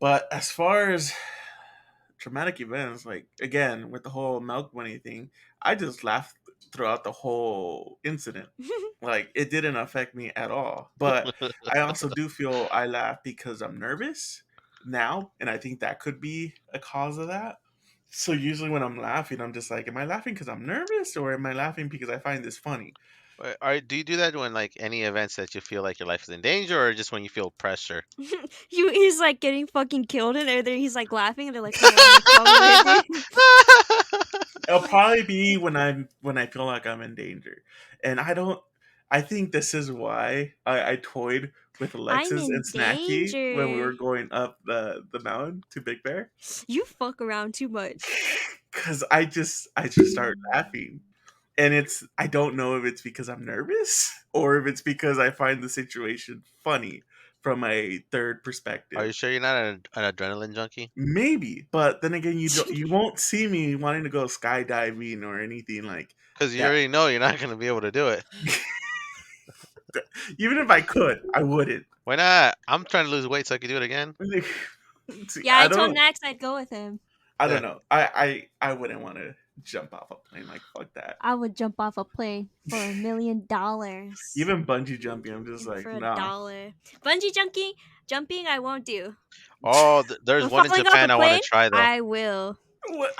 But as far as traumatic events, like again with the whole milk money thing, I just laughed throughout the whole incident. Like it didn't affect me at all. But I also do feel I laugh because I'm nervous now, and I think that could be a cause of that. So usually when I'm laughing, I'm just like, am I laughing because I'm nervous, or am I laughing because I find this funny? do you do that when like any events that you feel like your life is in danger, or just when you feel pressure? He's like getting fucking killed, and he's like laughing, and they're like, "Come on, come with it." It'll probably be when I feel like I'm in danger, and I don't. I think this is why I toyed with I'm Alexis and in Snacky when we danger. were going up the mountain to Big Bear, You fuck around too much. because I just started laughing, and it's I don't know if it's because I'm nervous or if it's because I find the situation funny from a third Are perspective. you sure you're not an adrenaline junkie? Maybe, but then again, you won't see me wanting to go skydiving or anything like Because you that. already know you're not gonna be able to do it. Even if I could, I wouldn't. Why not? I'm trying to lose weight so I can do it again. See, Yeah, I told Max I'd go with him. I don't Yeah. know. I wouldn't want to jump off a plane like fuck that. I would jump off a plane for $1 million. Even bungee jumping, I'm just Even for like, a no. dollar. Bungee jumping, I won't do. Oh, there's But one in falling off a Japan I want to plane, try though. I will. What?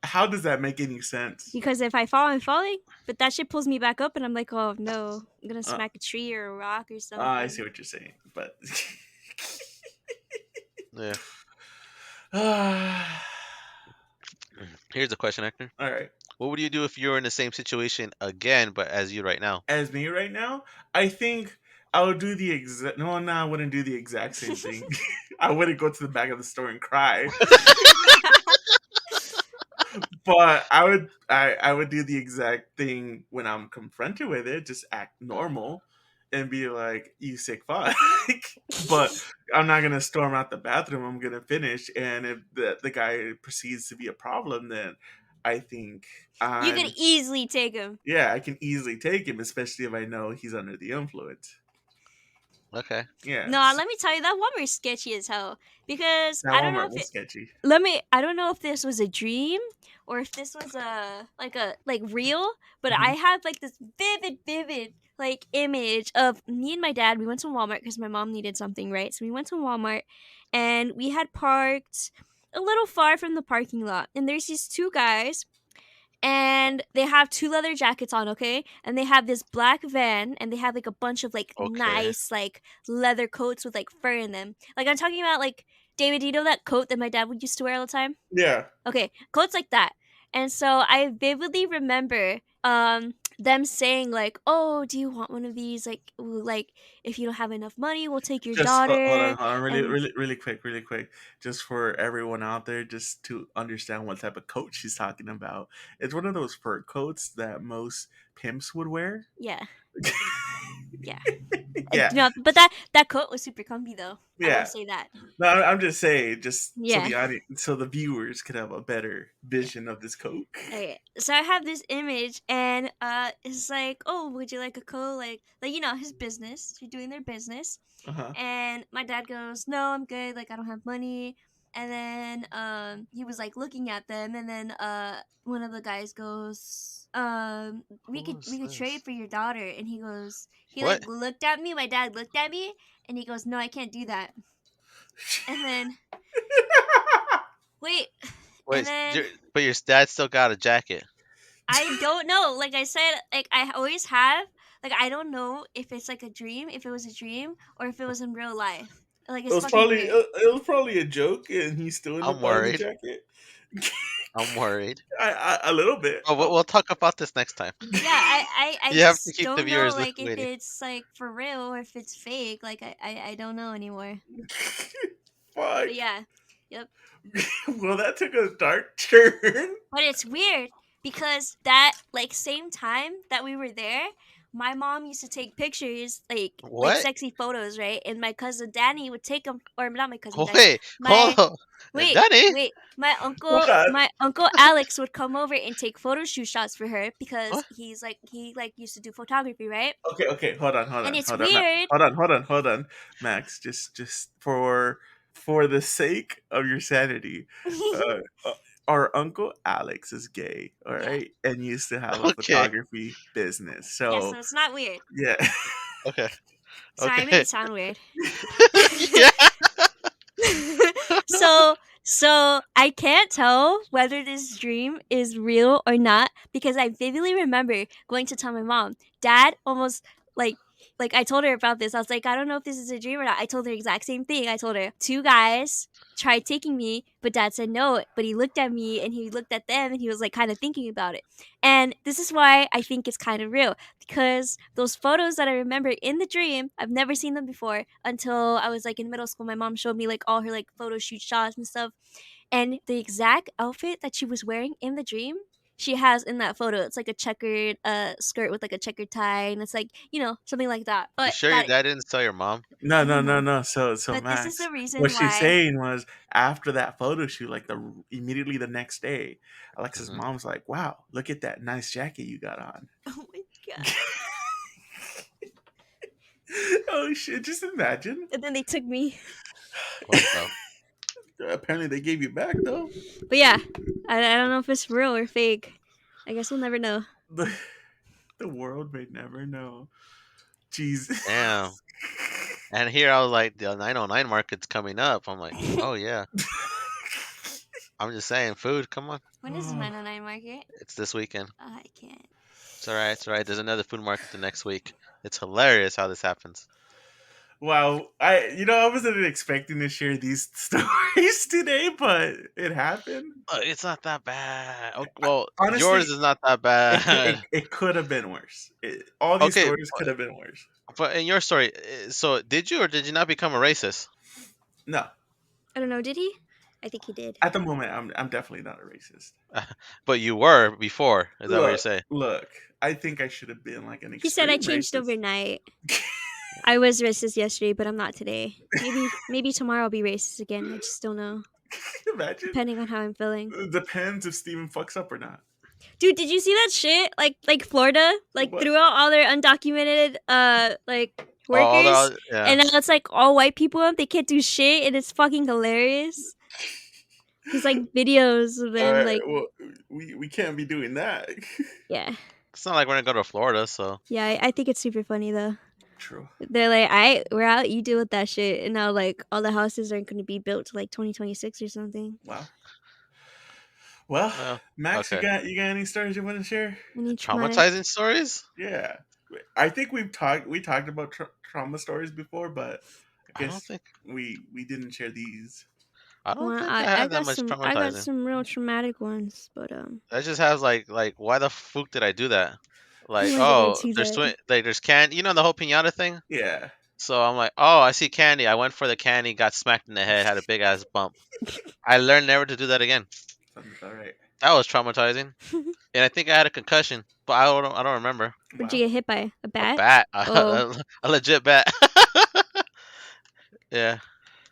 How does that make any sense? Because if I fall, I'm falling. But that shit pulls me back up, and I'm like, oh no, I'm gonna Uh, smack a tree or a rock or I see something. what you're saying, but Yeah. all Here's a question, Hector. right. What would you do if you were in the same situation again, but as you right now? As me right now, I think I would do the exact. No, I wouldn't do the exact same thing. I wouldn't go to the back of the store and cry. But I would do the exact thing when I'm confronted with it, just act normal and be like, you sick fuck. But I'm not gonna storm out the bathroom, I'm gonna finish, and if the guy proceeds to be a problem, then I think You could I'm easily take him. yeah, I can easily take him, especially if I know he's under the influence. Okay. No, Yes. let me tell you, that Walmart is sketchy as hell. Because That I don't know Walmart if was it. sketchy. I don't know if this was a dream or if this was a like real, but I Mhm. have like this vivid like image of me and my dad. We went to Walmart because my mom needed something, right? So we went to Walmart and we had parked a little far from the parking lot. And there's these two guys and they have two leather jackets on, okay? And they have this black van and they have like a bunch of like Okay. nice like leather coats with like fur in them. Like I'm talking about like David, do you know that coat that my dad would used to wear all the time? Yeah. Okay, coats like that. And so I vividly remember them saying like, "Oh, do you want one of these? Like if you don't have enough money, we'll take your Just daughter." hold on, And really quick, just for everyone out there, just to understand what type of coat she's talking about. It's one of those fur coats that most pimps would wear. yeah. Yeah. Yeah, No, but that coat was super comfy though. I will yeah. say that. No, I'm just saying, just so Yeah. the audience, so the viewers could have a better vision of this Coke. Okay. So I have this image, and it's like, oh, would you like a coat? Like his business. You're doing their business, Uh huh. and my dad goes, no, I'm good. Like I don't have money. And then he was like looking at them, and then one of the guys goes, we Who's could trade this? for your daughter. And he like What? looked at me. My dad looked at me, and he goes, no, I can't do that. And then wait, and Wait, then but your dad still got a jacket. I don't know. Like I said, like I always have. Like I don't know if it's like a dream, if it was a dream, or if it was in real life. Like It it's was fucking probably weird. a joke, and he still ended I'm up buying the worried. jacket. I'm worried. A little bit. Oh, we'll talk about this next time. Yeah, I You have to just keep the don't know viewers like if waiting. it's like for real or if it's fake. Like I don't know anymore. But Fuck. yeah, yep. Well, that took a dark turn. But it's weird because that like same time that we were there, my mom used to take pictures like What? sexy photos, right? And my cousin Danny would take them, or not my cousin Danny. Wait, hold My on. wait, Danny? wait. Hold on. My uncle Alex would come over and take photo shoot shots for her because What? he like used to do photography, right? Okay, okay. Hold on, hold And on, it's hold on, Ma- weird. hold on, hold on, hold on, Max. Just for the sake of your sanity, uh, uh, our uncle Alex is gay, all Yeah, right, and used to have a Okay. photography business. yeah. So So it's not weird. yeah. Okay. Sorry, I made Okay. it sound weird. Yeah. so I can't tell whether this dream is real or not because I vividly remember going to tell my mom. Dad almost like I told her about this. I was like, I don't know if this is a dream or not. I told her the exact same thing. I told her two guys tried taking me, but dad said no. But he looked at me and he looked at them and he was like kind of thinking about it. And this is why I think it's kind of real because those photos that I remember in the dream, I've never seen them before until I was like in middle school. My mom showed me like all her like photo shoot shots and stuff. And the exact outfit that she was wearing in the dream, she has in that photo. It's like a checkered skirt with like a checkered tie, and it's like something like that. You But sure your dad didn't tell your mom? No, no, no, no. no. So But this is Max, the what reason she's why. saying was after that photo shoot, like the immediately the next day, Alexa's Hmm. mom's like, "Wow, look at that nice jacket you got on." Oh my god! Oh shit! Just imagine. And then they took me. What the? Apparently, they gave you back though. But yeah, I don't know if it's real or fake. I guess we'll never know. The, the world may never know. Jesus. Damn. And here I was like, the 909 market's coming up. I'm like, oh yeah. I'm just saying, food. Come on, When is the 909 market? it's this weekend. I can't. It's all right. It's all right. There's another food market the next week. It's hilarious how this happens. Wow, I wasn't expecting to share these stories today, but it happened. It's not that bad. Well, yours Honestly, is not that it bad. could have been worse. All these Okay, stories could have been worse. but in your story, so did you or did you not become a racist? No, I don't know. Did he? I think he did. at the moment, I'm definitely not a racist. But you were before. Is that what you're Look, saying? look. I think I should have been like an He said I extreme changed racist. overnight. I was racist yesterday, but I'm not today. Maybe tomorrow I'll be racist again. I just don't know. Imagine. Depending on how I'm feeling. It depends if Steven fucks up or not. Dude, did you see that shit? Like Florida, like What? threw out all their undocumented like Oh, all workers, yeah. and now it's like all white people. They can't do shit, and it's fucking hilarious. There's like videos of All them, right. like Well, we can't be doing that. yeah, It's not like we're gonna go to Florida, so yeah. I think it's super funny though. True. They're like, we're out. You deal with that shit, and now like all the houses aren't going to be built to like 2026 or something. Wow. Well, well, Max, okay. you got any stories you want to share? Any traumatic? Traumatizing stories? Yeah, I think we talked about trauma stories before, but I I don't guess think we didn't share these. I don't Well, think I had that got much some. I got traumatizing. some real traumatic ones, but I just have like why the fuck did I do that? Like, why did I oh, do there's that? there's candy. You know the whole pinata thing. Yeah, So I'm like, oh, I see candy. I went for the candy, got smacked in the head, had a big ass bump. I learned never to do that again. sounds about right. That was traumatizing, and I think I had a concussion, but I don't remember. What'd you Wow. get hit by? A A bat? bat, Oh. a legit bat. Yeah.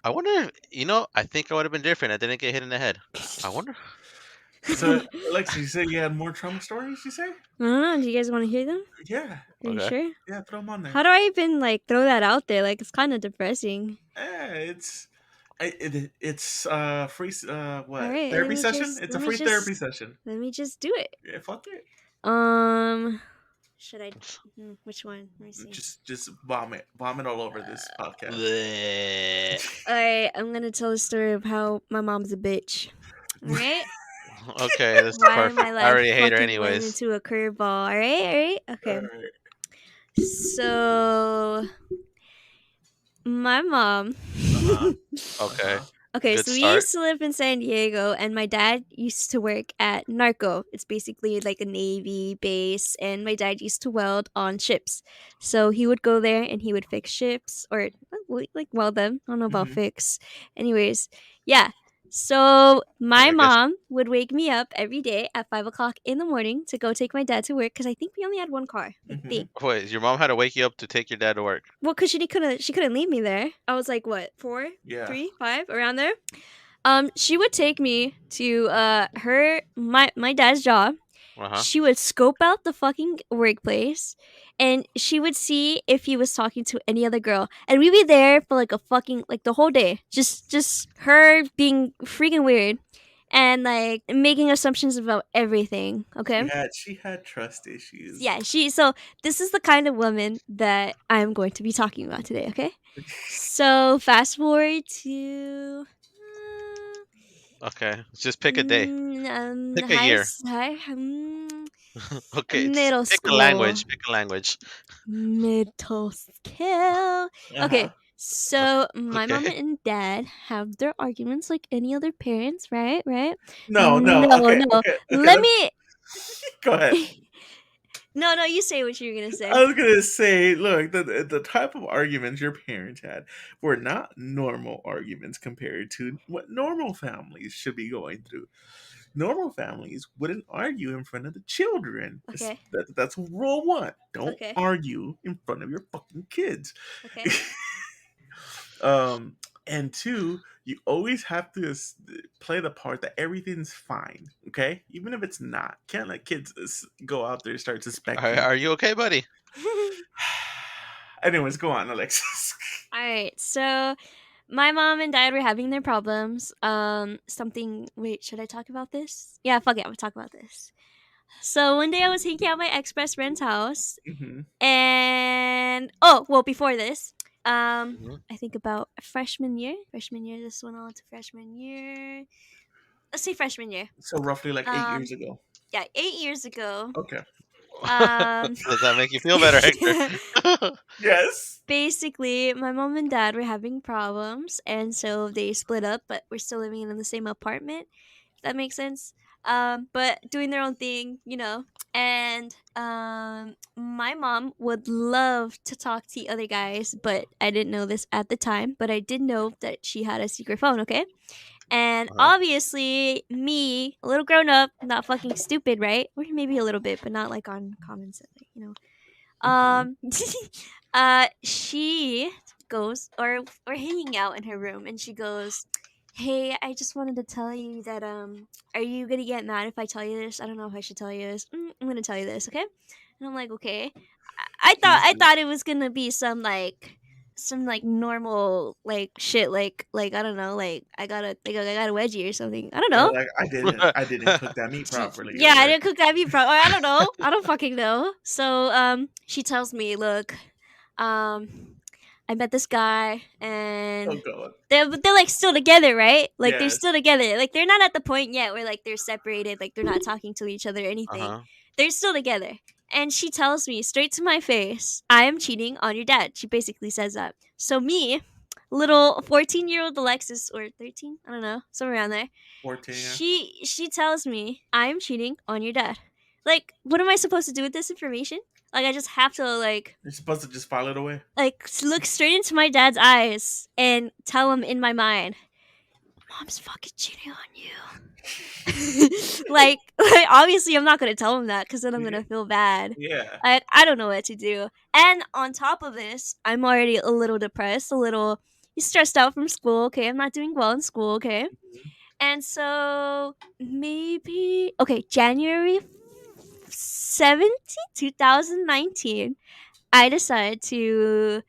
I wonder if I think I would have been different. I didn't get hit in the head. I wonder. So, Alexis, you said you had more trauma stories. You say? I don't know. Do you guys want to hear them? Yeah. Are you Okay. sure? Yeah. Throw them on there. How do I even like throw that out there? Like it's kind of depressing. It's it's free All what right, therapy session? It's a free therapy session. let me just do it. Yeah, fuck it. Um, should I? Which one? Let me see. Just vomit all over this podcast. Bleh. All right, I'm gonna tell the story of how my mom's a bitch. All right. Okay, this is Why my perfect. I life already hate her fucking went anyways. into a curveball. All right. All right. All Okay. right. So my mom. Uh huh. Uh Okay, huh. Okay, good so we start. used to live in San Diego, and my dad used to work at Narco. It's basically like a Navy base, and my dad used to weld on ships. So he would go there and he would fix ships or like weld them. I don't know about Mhm. fix. Anyways, yeah. So my I guess. mom would wake me up every day at 5 o'clock in the morning to go take my dad to work because I think we only had one car. I Mhm. think. Wait, your mom had to wake you up to take your dad to work. Well, cause she couldn't leave me there. I was like what 4, Yeah. 3, 5 around there. She would take me to my dad's job. Uh huh. She would scope out the fucking workplace, and she would see if he was talking to any other girl. And we'd be there for like a fucking like the whole day, just her being freaking weird, and like making assumptions about everything. Okay. She had trust issues. Yeah, so this is the kind of woman that I'm going to be talking about today. Okay. So fast forward to. Okay, just pick a day. Pick a High, year. high, Okay, middle pick a school. language. Pick a language. Middle school. Uh huh. Okay, so my Okay. mom and dad have their arguments like any other parents, right? Right? No, no. No, Okay, no. okay, okay. Let me. Go ahead. No, no. You say what you're gonna I say. was gonna say, look, the type of arguments your parents had were not normal arguments compared to what normal families should be going through. Normal families wouldn't argue in front of the children. Okay. That's rule one. Don't Okay. argue in front of your fucking kids. Okay. um, and two, you always have to play the part that everything's fine. Okay, even if it's not. Can't let kids go out there and start Are, suspecting. are you okay, buddy? Anyways, go on, Alexis. All right. So my mom and dad were having their problems. Something. Wait, should I talk about this? Yeah, fuck it. I'm gonna talk about this. So one day I was hanging out at my ex best friend's house, Hmm. and oh well, before this, Mhm. I think about freshman year. Freshman year. This went on to freshman year. Let's say freshman year. So roughly like 8 years Um, ago. yeah, 8 years ago. Okay. Um, Does that make you feel better, Hector? Yes. basically, my mom and dad were having problems, and so they split up. But we're still living in the same apartment. If that makes sense. But doing their own thing, you know. And my mom would love to talk to the other guys, but I didn't know this at the time. But I did know that she had a secret phone. Okay. And Uh-huh. obviously, me, a little grown up, not fucking stupid, right? Or maybe a little bit, but not like on common sense, like, you know. Hmm. Um, she goes, or we're hanging out in her room, and she goes, "Hey, I just wanted to tell you that are you gonna get mad if I tell you this? I don't know if I should tell you this. I'm gonna tell you this, okay?" And I'm like, "Okay." I Jesus. thought it was gonna be some like normal like shit like I don't know like I got a wedgie or something. I don't know. Like I didn't cook that meat properly, Yeah, I or didn't cook that meat properly. I don't know. I don't fucking know. So she tells me, look, I met this guy oh and god. they're like still together, right? Like they're Yes. still together. Like they're not at the point yet where like they're separated, like they're not talking to each other or anything. Uh-huh. They're still together. And she tells me straight to my face, I am cheating on your dad. She basically says that. So me, little 14-year-old Alexis or 13, I don't know, somewhere around there. 14. Yeah. She tells me I'm cheating on your dad. Like, what am I supposed to do with this information? Like, I just have to You're supposed to just file it away. look straight into my dad's eyes and tell him in my mind, mom's fucking cheating on you. Like obviously I'm not gonna tell him that because then I'm gonna feel bad. Yeah. Like I don't know what to do. And on top of this, I'm already a little depressed, a little stressed out from school. Okay, I'm not doing well in school. Okay, Mhm. and so maybe okay, January 17th, 2019, I decided to,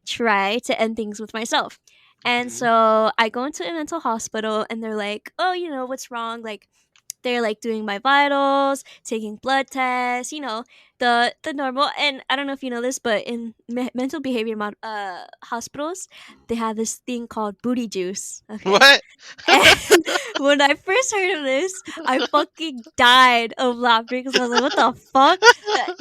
try to end things with myself. And Mhm. so I go into a mental hospital and they're like, oh, what's wrong? Like, they're like doing my vitals, taking blood tests, the normal. And I don't know if you know this, but in mental behavior hospitals, they have this thing called booty juice. Okay, What? and when I first heard of this, I fucking died of laughter because I was like, what the fuck?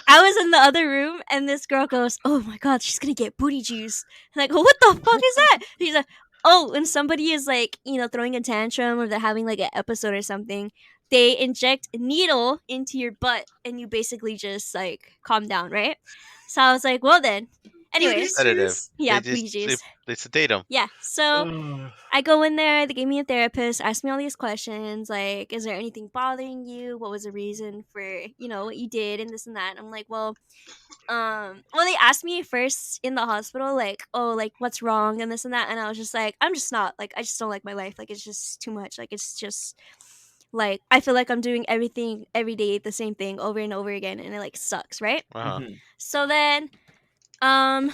I was in the other room and this girl goes, oh my god, she's gonna get booty juice. I'm like, what the fuck is that? She's like, oh, when somebody is like, throwing a tantrum or they're having like an episode or something, they inject a needle into your butt and you basically just like calm down, right? So I was like, well then. Booty Anyways, Sedative. juice. yeah, They booty just they, juice. they sedate them. Yeah. So Ugh. I go in there, they gave me a therapist, asked me all these questions, like, is there anything bothering you? What was the reason for, what you did and this and that? And I'm like, well, they asked me first in the hospital, like, oh, like, what's wrong and this and that. And I was just like, I'm just not, like, I just don't like my life. Like, it's just too much. Like, it's just, like, I feel like I'm doing everything every day, the same thing over and over again. And it, like, sucks, right? Uh huh. Mhm. So then um,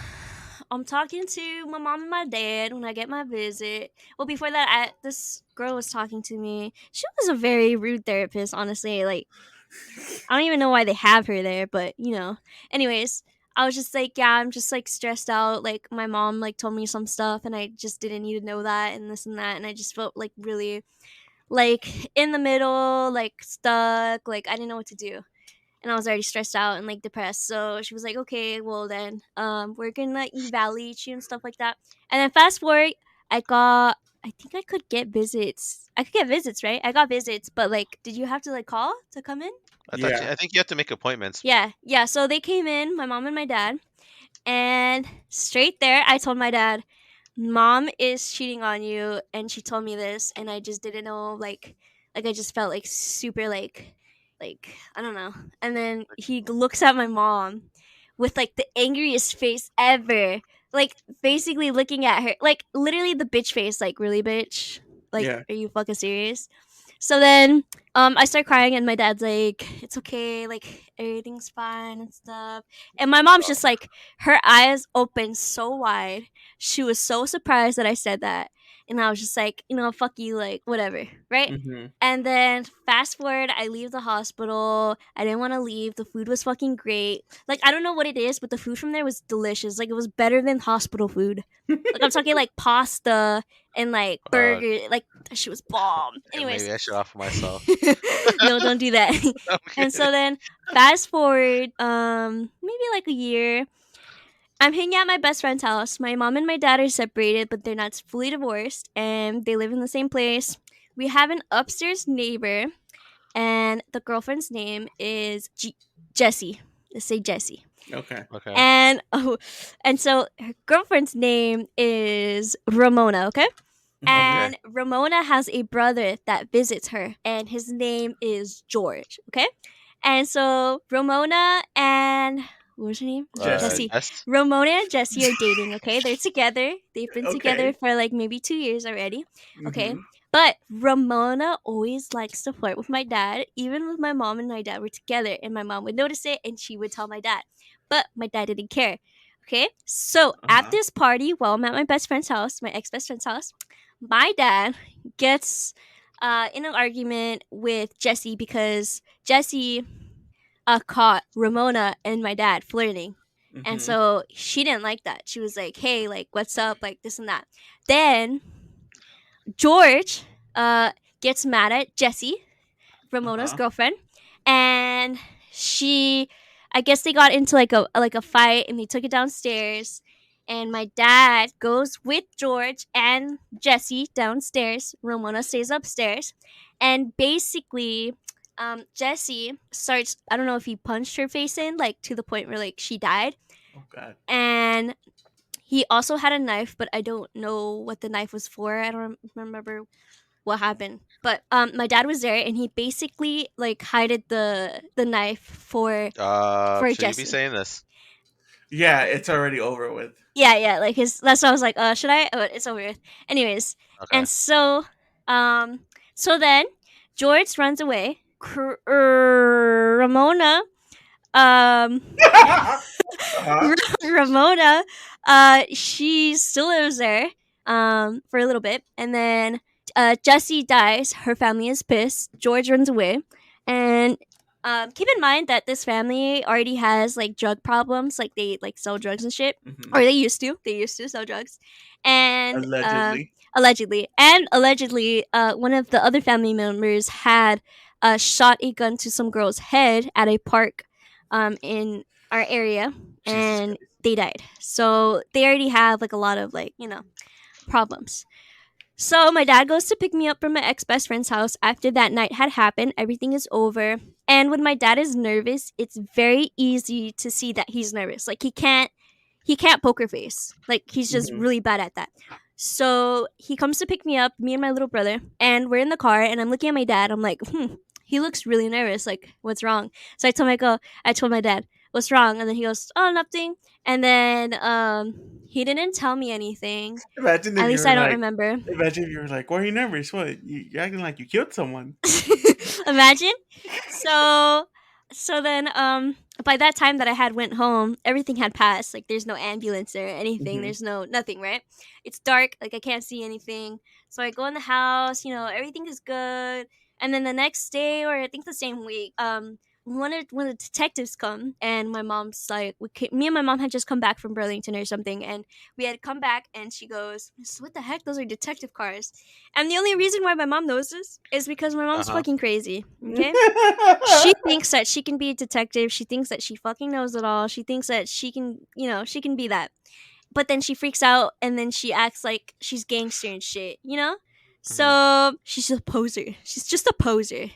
I'm talking to my mom and my dad when I get my visit. Well, before that, this girl was talking to me. She was a very rude therapist, honestly. Like, I don't even know why they have her there, but Anyways, I was just like, yeah, I'm just like stressed out. Like, my mom like told me some stuff, and I just didn't need to know that and this and that, and I just felt like really like in the middle, like stuck. Like, I didn't know what to do and I was already stressed out and like depressed. So she was like, "Okay, well then, we're gonna evaluate you and stuff like that." And then fast forward, I got. I think I could get visits. I could get visits, right? I got visits, but like, did you have to like call to come in? Yeah. I think you have to make appointments. Yeah, yeah. So they came in, my mom and my dad, and straight there, I told my dad, "Mom is cheating on you," and she told me this, and I just didn't know, like I just felt like super like I don't know. And then he looks at my mom with like the angriest face ever, like basically looking at her, like literally the bitch face, like really bitch, like Yeah. are you fucking serious? So then I start crying and my dad's like, it's okay, like everything's fine and stuff. And my mom's just like, her eyes open so wide. She was so surprised that I said that. And I was just like, fuck you, like, whatever, right? Mhm. And then fast forward, I leave the hospital. I didn't want to leave. The food was fucking great. Like, I don't know what it is, but the food from there was delicious. Like, it was better than hospital food. Like, I'm talking like pasta and like Uh, burger. Like, that shit was bomb. Maybe Anyways, I should offer myself. no, don't do that. I'm And kidding. so then fast forward, maybe like a year. I'm hanging at my best friend's house. My mom and my dad are separated, but they're not fully divorced, and they live in the same place. We have an upstairs neighbor, and the girlfriend's name is Jessie. Let's say Jessie. Okay. Okay. And and so her girlfriend's name is Ramona. Okay. Mhm. Okay. And Ramona has a brother that visits her, and his name is George. Okay. And so Ramona and what was her name? Jesse. Jessie. Yes. Ramona and Jessie are dating, okay? They're together. They've been together Okay. for like maybe 2 years already. Okay. Mhm. But Ramona always likes to flirt with my dad. Even with my mom and my dad were together, and my mom would notice it and she would tell my dad. But my dad didn't care. Okay. So at Uh-huh. this party, while I'm at my best friend's house, my ex best friend's house, my dad gets in an argument with Jessie because Jessie caught Ramona and my dad flirting. And Mhm. so she didn't like that. She was like, hey, like, what's up? Like, this and that. Then George uh, gets mad at Jessie, Ramona's Uh-huh. girlfriend, and she, I guess they got into like a fight, and they took it downstairs. And my dad goes with George and Jesse downstairs. Ramona stays upstairs, and basically, Jesse starts. I don't know if he punched her face in, like to the point where like she died, Oh God. and he also had a knife, but I don't know what the knife was for. I don't remember what happened. But my dad was there, and he basically like hided the knife for Should you be Jesse. saying this? Yeah, it's already over with. Yeah, yeah, like his. That's why I was like, should I? But it's over with. Anyways, Okay. and um, so then George runs away. Ramona, um, Uh-huh. Ramona, she still lives there, for a little bit, and then Jessie dies. Her family is pissed. George runs away, and keep in mind that this family already has like drug problems. Like they like sell drugs and shit, Hmm. or they used to. They used to sell drugs, and Allegedly. allegedly, one of the other family members had shot a gun to some girl's head at a park, in our area, Jesus and Christ. they died. So they already have like a lot of like problems. So my dad goes to pick me up from my ex best friend's house after that night had happened. Everything is over. And when my dad is nervous, it's very easy to see that he's nervous. Like he can't poker face. Like he's just Hmm. really bad at that. So he comes to pick me up, me and my little brother, and we're in the car and I'm looking at my dad. I'm like, he looks really nervous. Like, what's wrong? So I told my dad, what's wrong? And then he goes, oh, nothing. And then he didn't tell me anything. Imagine At if you least were I don't like, remember. imagine if you were like, why are you nervous? What? You're acting like you killed someone. Imagine. So then by that time that I had went home, everything had passed. Like there's no ambulance or anything. Hmm. There's no nothing, right? It's dark, like I can't see anything. So I go in the house, everything is good. And then the next day, or I think the same week, one of the detectives come, and my mom's like, me and my mom had just come back from Burlington or something, and we had come back, and she goes, "What the heck? Those are detective cars." And the only reason why my mom knows this is because my Uh mom's huh. fucking crazy. Okay, she thinks that she can be a detective. She thinks that she fucking knows it all. She thinks that she can be that. But then she freaks out, and then she acts like she's gangster and shit. Hmm. So she's a poser. She's just a poser.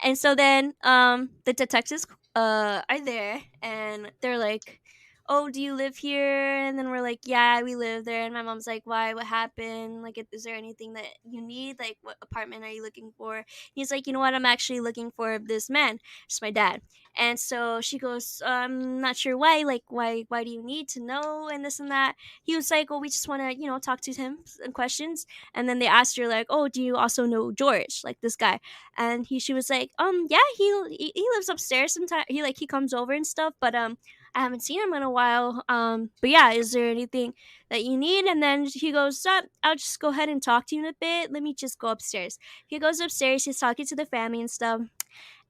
And so then the detectives are there, and they're like, "Oh, do you live here?" And then we're like, "Yeah, we live there." And my mom's like, "Why? What happened? Like, is there anything that you need? Like, what apartment are you looking for?" He's like, "You know what? I'm actually looking for this man. It's my dad." And so she goes, "I'm not sure why. Like, why do you need to know, and this and that?" He was like, "Oh, we just want to, talk to him and questions." And then they asked her like, "Oh, do you also know George, like this guy?" And she was like, yeah, he lives upstairs sometimes. He comes over and stuff, but I haven't seen him in a while. But yeah, is there anything that you need? And then he goes, I'll just go ahead and talk to you in a bit. Let me just go upstairs. He goes upstairs. He's talking to the family and stuff,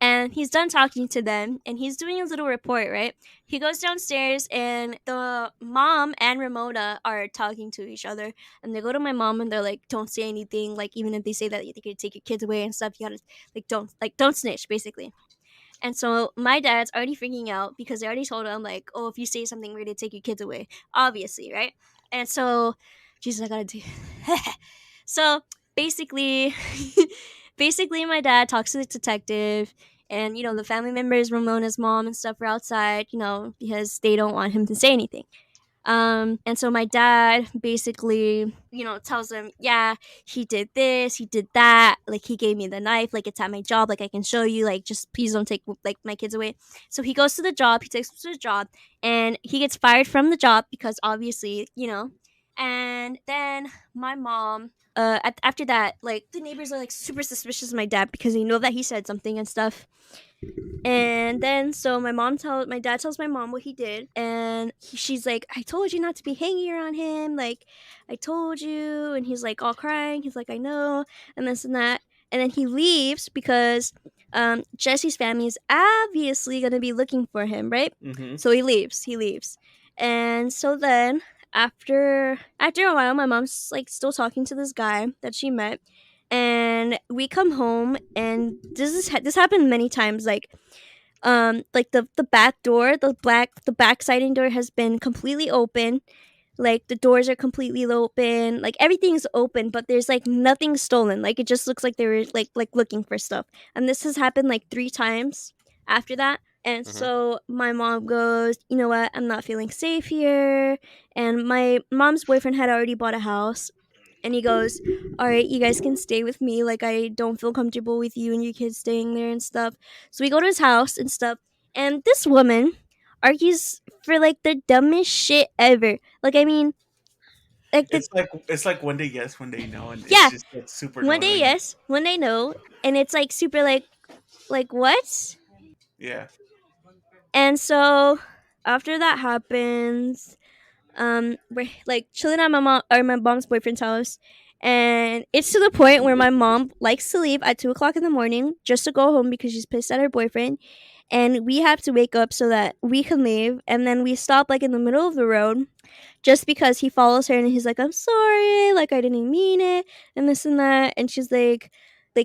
and he's done talking to them, and he's doing a little report, right? He goes downstairs, and the mom and Ramona are talking to each other, and they go to my mom, and they're like, don't say anything, like even if they say that they could take your kids away and stuff, you gotta don't snitch, basically. And so my dad's already freaking out because they already told him like, oh, if you say something, we're gonna take your kids away, obviously, right? And so, Jesus, I gotta do. So basically, basically, my dad talks to the detective, and the family members, Ramona's mom and stuff, are outside, because they don't want him to say anything. And so my dad basically, tells them, yeah, he did this, he did that. Like he gave me the knife, like it's at my job, like I can show you, like just please don't take like my kids away. So he goes to the job, he takes them to the job, and he gets fired from the job because obviously. And then my mom, after that, like the neighbors are like super suspicious of my dad because they know that he said something and stuff. And then so my dad tells my mom what he did, and she's like, I told you not to be hanging around him, like I told you. And he's like all crying, he's like, I know, and this and that. And then he leaves because Jesse's family is obviously gonna be looking for him, right? Hmm. So he leaves. And so then after a while, my mom's like still talking to this guy that she met, and we come home, and this happened many times, like the back door, the back siding door has been completely open, like the doors are completely open, like everything's open, but there's like nothing stolen, like it just looks like they were like looking for stuff. And this has happened like 3 times after that. And Mhm. so my mom goes, you know what? I'm not feeling safe here. And my mom's boyfriend had already bought a house. And he goes, all right, you guys can stay with me. Like, I don't feel comfortable with you and your kids staying there and stuff. So we go to his house and stuff. And this woman argues for like the dumbest shit ever. Like, I mean, like the, It's like one day yes, one day no, and it's yeah, just like super one annoying day when yes, one day no. And it's like super like what? yeah. And so after that happens, we're like chilling at my mom or my mom's boyfriend's house, and it's to the point where my mom likes to leave at 2 o'clock in the morning just to go home because she's pissed at her boyfriend, and we have to wake up so that we can leave, and then we stop like in the middle of the road just because he follows her and he's like, I'm sorry, like I didn't mean it, and this and that. And she's like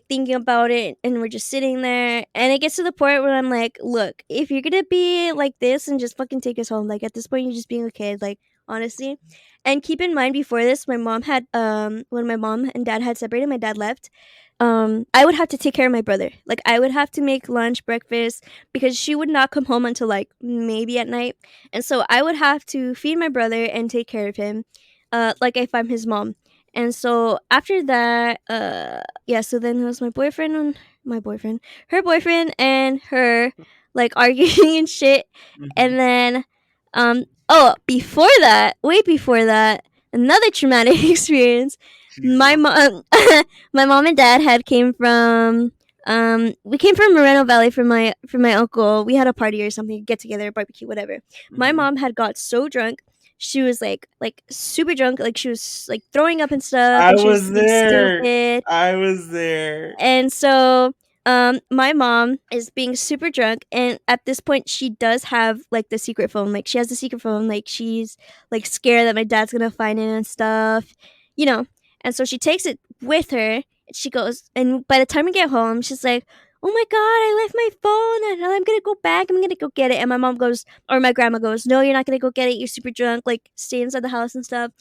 thinking about it, and we're just sitting there. And it gets to the point where I'm like, look, if you're gonna be like this and just fucking take us home, like at this point you're just being a kid, like honestly. And keep in mind before this, my mom had when my mom and dad had separated, my dad left. I would have to take care of my brother. Like I would have to make lunch, breakfast, because she would not come home until like maybe at night, and so I would have to feed my brother and take care of him, like if I'm his mom. And so after that, yeah, so then it was my boyfriend, her boyfriend, and her like arguing and shit. Hmm. And then, oh, before that, way before that, another traumatic experience. My Jesus. mom, my mom and dad had came from we came from Moreno Valley for my uncle. We had a party or something, get together, barbecue, whatever. My Hmm. mom had got so drunk, she was like super drunk, like she was like throwing up and stuff, I and she was was being there. stupid. I was there. And so my mom is being super drunk, and at this point she does have like the secret phone. Like she has the secret phone, like she's like scared that my dad's gonna find it and stuff, you know. And so she takes it with her, and she goes, and by the time we get home, she's like, oh my god, I left my phone and I'm gonna go back, I'm gonna go get it. And my mom goes, or my grandma goes, no, you're not gonna go get it, you're super drunk, like stay inside the house and stuff.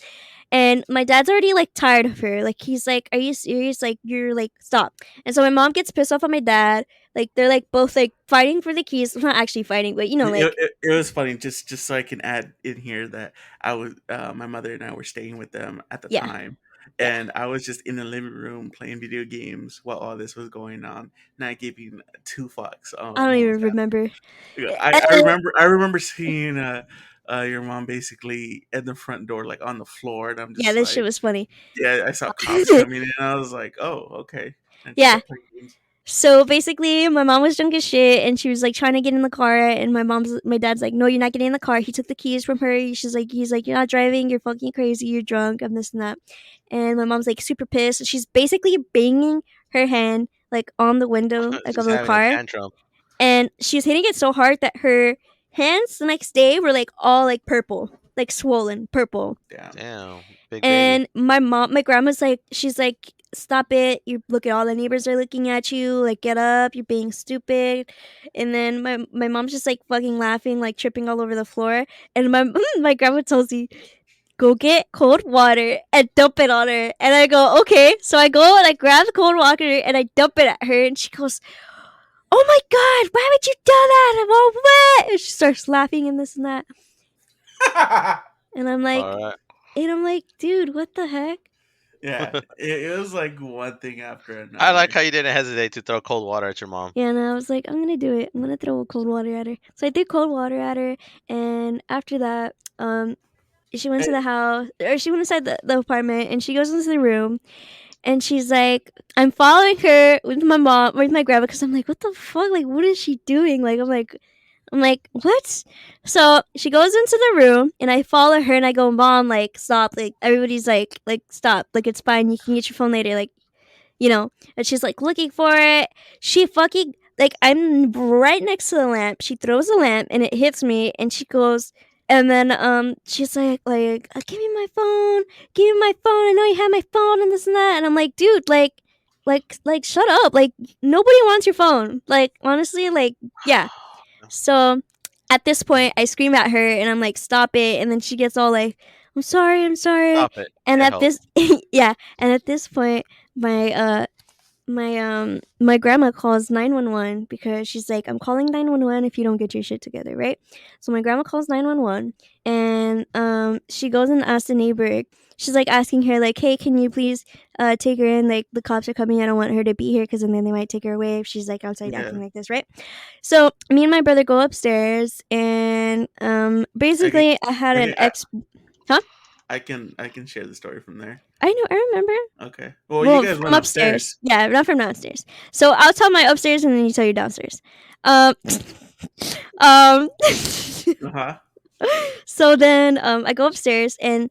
And my dad's already like tired of her. Like he's like, "Are you serious? Like you're like stop." And so my mom gets pissed off at my dad. Like they're like both like fighting for the keys. Not actually fighting, but you know, It, like it, it was funny. Just so I can add in here that I was my mother and I were staying with them at the yeah, time, yeah. and I was just in the living room playing video games while all this was going on, not giving two fucks I on don't what was even happening. remember. Yeah, And I remember seeing your mom basically at the front door, like on the floor, and I'm yeah, just this shit like, was funny. yeah, I saw cops coming in, and I was like, oh, okay, and she Yeah. kept playing games. So basically, my mom was drunk as shit, and she was like trying to get in the car, and my dad's like, "No, you're not getting in the car." He took the keys from her. He's like, "You're not driving. You're fucking crazy. You're drunk. I'm this and that." And my mom's like super pissed. She's basically banging her hand like on the window like of Just the having a car, tantrum. and she was hitting it so hard that her hands the next day were like all like purple, like swollen purple. Damn. Damn, big baby. And my grandma's like, she's like, stop it, you look at all the neighbors are looking at you, like get up, you're being stupid. And then my mom's just like fucking laughing, like tripping all over the floor. And my my grandma tells me, go get cold water and dump it on her. And I go, okay. So I go and I grab the cold water and I dump it at her, and she goes, oh my god, why would you do that? I'm all wet. And she starts laughing and this and that. And I'm like, All right. dude, what the heck? Yeah, it was like one thing after I like another. how you didn't hesitate to throw cold water at your mom. Yeah, and I was like, I'm gonna do it. I'm gonna throw cold water at her. So I threw cold water at her, and after that, she went to the house, or she went inside the apartment, and she goes into the room, and she's like, I'm following her with my mom, with my grandma, because I'm like, what the fuck? Like, what is she doing? Like, I'm like, what? So she goes into the room, and I follow her, and I go, Mom, like, stop. Like, everybody's like, stop. Like, it's fine. You can get your phone later. Like, you know. And she's like looking for it. She fucking like I'm right next to the lamp. She throws the lamp, and it hits me, and she goes. And then she's like give me my phone, give me my phone. I know you have my phone and this and that. And I'm like, dude, like shut up. Like nobody wants your phone. Like honestly, like yeah. So at this point, I scream at her and I'm like, stop it. And then she gets all like, I'm sorry, I'm sorry. Stop it. And Get at help. this, yeah. And at this point, my my grandma calls 911 because she's like, I'm calling 911 if you don't get your shit together, right? So my grandma calls 911, and she goes and asks the neighbor. She's like asking her like, hey, can you please take her in? Like the cops are coming. I don't want her to be here because then they might take her away if she's like outside Yeah. acting like this, right? So me and my brother go upstairs, and I can, basically I had I an can, ex. Huh? I can share the story from there. I know. I remember. Okay. Well, you Well, guys from went upstairs. upstairs. Yeah, not from downstairs. So I'll tell my upstairs, and then you tell your downstairs. Um, um. Uh huh. So then I go upstairs, and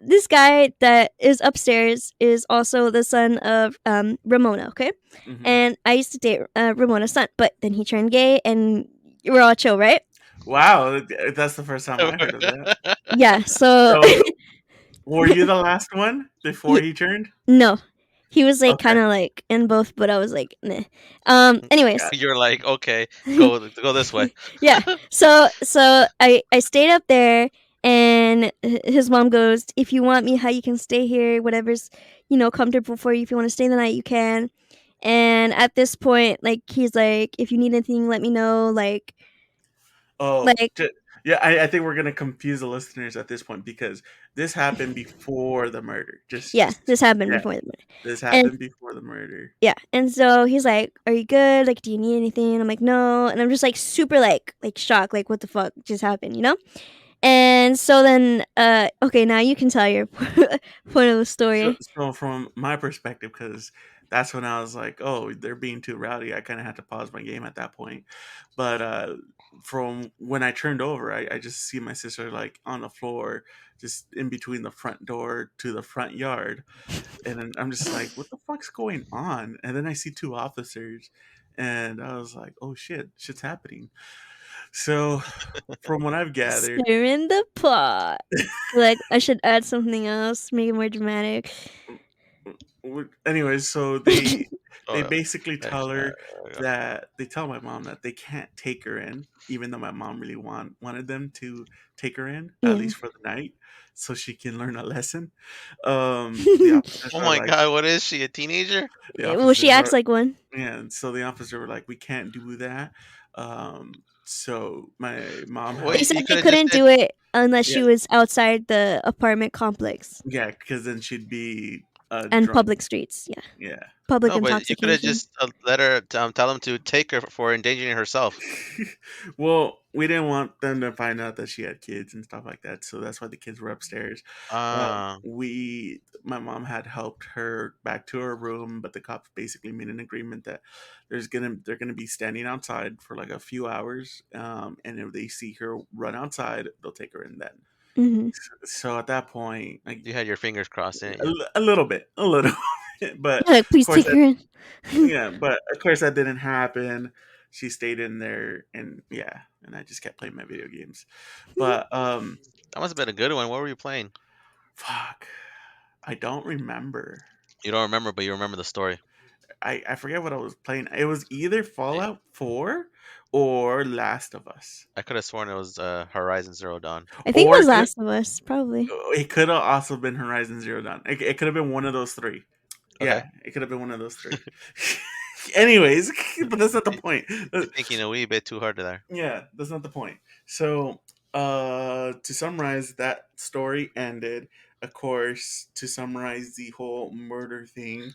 this guy that is upstairs is also the son of Ramona. Okay, Hmm. and I used to date Ramona's son, but then he turned gay, and we're all chill, right? Wow, that's the first time I heard of that. Yeah. So So, were you the last one before he, he turned? no, he was like kind Okay. of like in both, but I was like, nah. Anyways, Yeah. You're like, okay, go this way. yeah. So I stayed up there, and his mom goes, "If you want me, how you can stay here, whatever's comfortable for you. If you want to stay the night, you can." And at this point, like he's like, "If you need anything, let me know." Oh, Like yeah. I think we're gonna confuse the listeners at this point because this happened before the murder. yeah, this happened Yeah. before the murder, This and happened before the murder. yeah, and so he's like, "Are you good? Like, do you need anything?" I'm like, "No," and I'm just like super like shocked, like what the fuck just happened. And so then, okay, now you can tell your point of the So, story. so from my perspective, because that's when I was like, oh, they're being too rowdy. I kind of had to pause my game at that point. But from when I turned over, I just see my sister like on the floor, just in between the front door to the front yard, and then I'm just like, what the fuck's going on? And then I see two officers, and I was like, oh shit, shit's happening. So from what I've gathered, Stirring the pot. Like, I should add something else, make it more dramatic. anyways, so they Oh, basically tell her there we go. that they tell my mom that they can't take her in, even though my mom really wanted them to take her in at Yeah. least for the night, so she can learn a lesson. The officers Oh are my like, god, what is she? A teenager? the Well, she officers acts are, like one. yeah, and so the officers were like, we can't do that. So my mom They Wait, helped. said you they could have just couldn't said do it unless Yeah, she was outside the apartment complex yeah, because then she'd be and drunk. public streets. Yeah. Yeah. Public no, but you could have intoxication. just let her tell them to take her for endangering herself. Well, we didn't want them to find out that she had kids and stuff like that, so that's why the kids were upstairs. Ah, My mom had helped her back to her room, but the cops basically made an agreement that they're gonna be standing outside for like a few hours, and if they see her run outside, they'll take her in then. Mm-hmm. So at that point, like you had your fingers crossed, didn't you? a little bit, a little, bit, but Yeah, like, of please course take her in. yeah, but of course that didn't happen. She stayed in there, and yeah, and I just kept playing my video games. But That must have been a good one. What were you playing? fuck, I don't remember. You don't remember, but you remember the story. I forget what I was playing. It was either Yeah. Fallout 4 or Last of Us, I could have sworn it was Horizon Zero Dawn. I think it or was Last of Us, probably. it could have also been Horizon Zero Dawn. It could have been one of those three. Okay, Yeah, it could have been one of those three. Anyways, but that's not the you, point. you're thinking a wee bit too hard there. Yeah, that's not the point. So, to summarize, that story ended. Of course, to summarize the whole murder thing,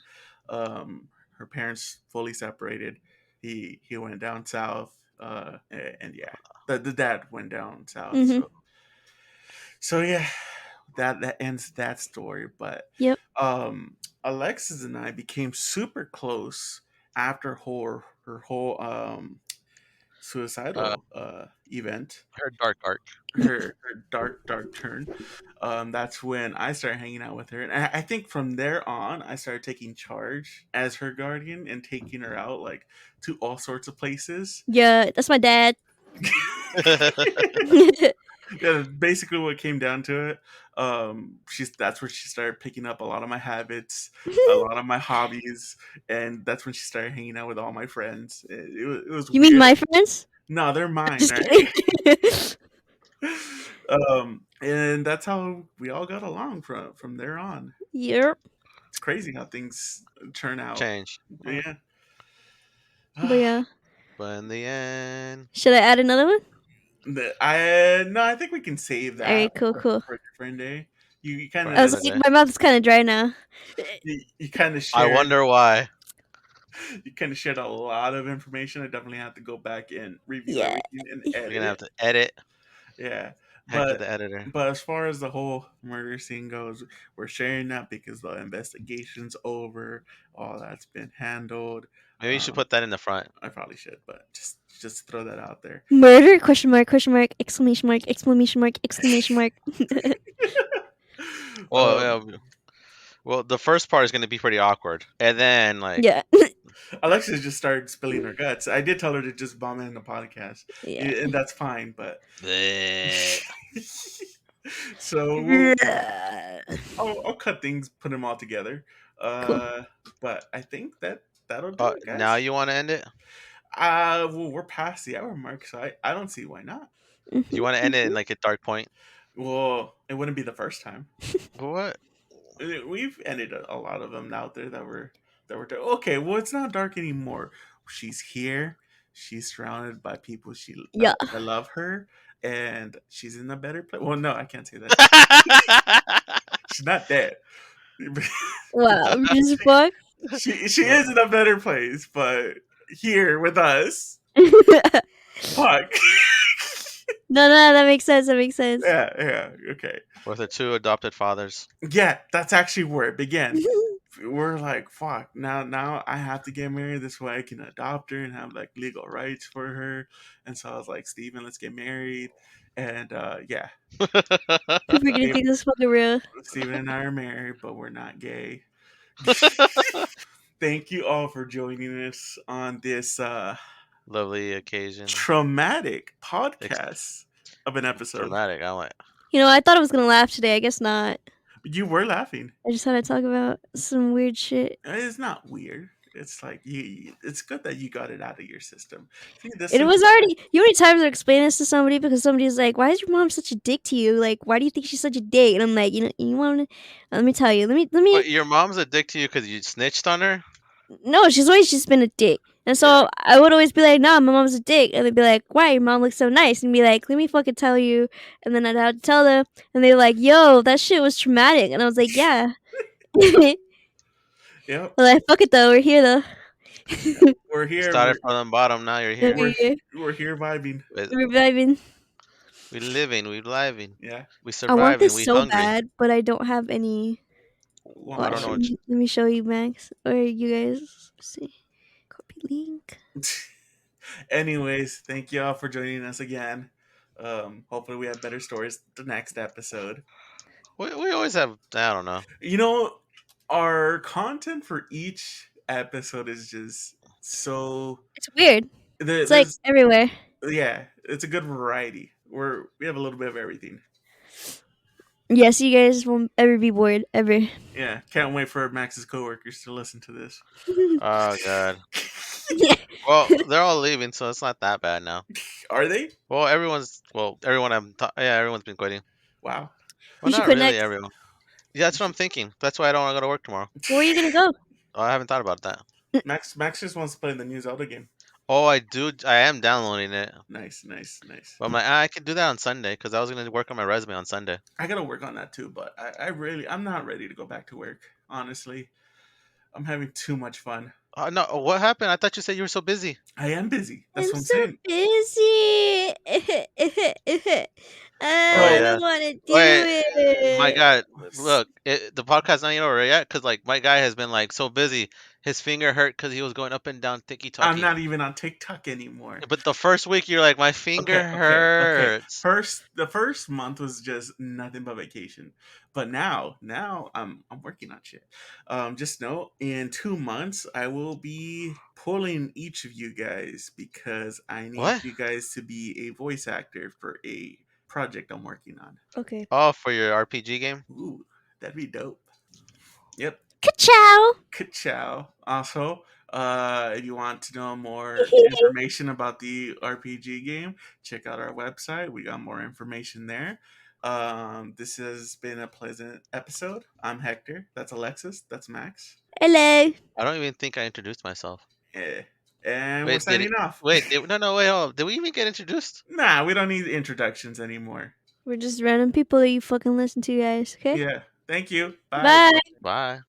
her parents fully separated. He went down south, and yeah, the dad went down south. Mm-hmm. So yeah, that ends that story. But Yep. um, Alexis and I became super close after her whole Uh, suicidal event, her dark arc. her dark turn. That's when I started hanging out with her, and I think from there on, I started taking charge as her guardian and taking her out like to all sorts of places. Yeah, that's my dad. Yeah, basically what came down to it. She's That's where she started picking up a lot of my habits, a lot of my hobbies, and that's when she started hanging out with all my friends. It was You mean weird. my friends? No, they're mine, Just right? kidding. And that's how we all got along from there on. Yep. It's crazy how things turn out. Change. Yeah. But yeah, But in the end, should I add another one? I no, I think we can save All right, that cool, cool. for a different day. You for kind I was of another like, day. my mouth's kind of dry now. you kind of I shared wonder why. you kind of shared a lot of information. I definitely have to go back and review Yeah. everything and We're edit gonna it. have to edit Yeah, Hector but the editor. as far as the whole murder scene goes, we're sharing that because the investigation's over. All that's been handled. Maybe you should put that in the front. I probably should, but just throw that out there. Murder? Question mark? Question mark? Exclamation mark? Exclamation mark? Exclamation mark? Well, well, the first part is gonna be pretty awkward, and then like, Yeah. Alexis just started spilling her guts. I did tell her to just bomb in the podcast, Yeah. and that's fine. But bleh. so I'll cut things, put them all together. Cool. Uh, but I think that'll do it, Now guys. you want to end it? Well, we're past the hour mark, so I don't see why not. You want to end it in like a dark point? Well, it wouldn't be the first time. What? We've ended a lot of them out there that were okay. Well, it's not dark anymore. She's here. She's surrounded by people Yeah. that love her, and she's in a better place. Well, no, I can't say that. She's not dead. Wow. Just fuck. She is in a better place, but here with us, No, fuck. no, that makes sense. That makes sense. Yeah, okay. With the two adopted fathers. Yeah, that's actually where it began. We're like, fuck. Now I have to get married. This way I can adopt her and have like legal rights for her. And so I was like, Steven, let's get married. And yeah, People are gonna Steven think this is fucking real. Steven and I are married, but we're not gay. Thank you all for joining us on this Lovely occasion. traumatic Ex- podcast of an episode. Dramatic. I'm like, You know, I thought I was gonna laugh today. I guess not. You were laughing. I just had to talk about some weird shit. It's not weird. It's like it's good that you got it out of your system. See, It was already. You know how many times I explain this to somebody because somebody's like, "Why is your mom such a dick to you? Like, why do you think she's such a dick?" And I'm like, you know, you want to? Let me tell you. Let me. what? Your mom's a dick to you because you snitched on her? No, she's always just been a dick. And Yeah. so I would always be like, "Nah, my mom's a dick," and they'd be like, "Why? Your mom looks so nice." And be like, "Let me fucking tell you." And then I'd have to tell them, and they're like, "Yo, that shit was traumatic." And I was like, "Yeah." Yep. Well, like, fuck it though. We're here though. We're You here. started from the bottom. Now you're We're here. here. We're here vibing. We Reviving. living. We living. Yeah. We I want surviving. this We so hungry. bad, but I don't have any. I Well, don't Watch. know. Let me show you, Max, or you guys. See, copy link. anyways, thank you all for joining us again. Hopefully we have better stories the next episode. We always have. I don't know. You know, our content for each episode is just so It's weird. It's like there's everywhere. yeah, it's a good variety. We have a little bit of everything. Yes, you guys won't ever be bored ever. Yeah, can't wait for Max's coworkers to listen to this. Oh god. Well, they're all leaving, so it's not that bad now. Are they? Well, everyone's. Well, everyone. Yeah, everyone's been quitting. Wow. Well, You should not quit really next. everyone. Yeah, that's what I'm thinking. That's why I don't want to go to work tomorrow. Where are you gonna go? Oh, I haven't thought about that. Max just wants to play the new Zelda game. Oh, I do. I am downloading it. Nice. But I'm like, I can do that on Sunday because I was gonna work on my resume on Sunday. I gotta work on that too, but I'm not ready to go back to work. Honestly, I'm having too much fun. No, what happened? I thought you said you were so busy. I am busy. That's I'm what I'm so saying. busy. Oh I yeah. don't want to do Wait, my it. God, look, the podcast's not even over yet because like my guy has been like so busy, his finger hurt because he was going up and down ticky I'm talkie. not even on TikTok anymore. But the first week you're like, my finger Okay. hurts. The first month was just nothing but vacation, but now I'm working on shit. Just know in 2 months I will be pulling each of you guys because I need What? you guys to be a voice actor for a project I'm working on. Okay. Oh, for your RPG game? Ooh, that'd be dope. Yep. Ka-chow. Ka-chow. Also, if you want to know more information about the RPG game, check out our website. We got more information there. This has been a pleasant episode. I'm Hector. That's Alexis. That's Max. Hello. I don't even think I introduced myself. Yeah. And we're Wait, did signing it? off. Wait, no, no, wait, hold on. Did we even get introduced? Nah, we don't need introductions anymore. We're just random people that you fucking listen to, guys. Okay. Yeah. Thank you. Bye. Bye. Bye.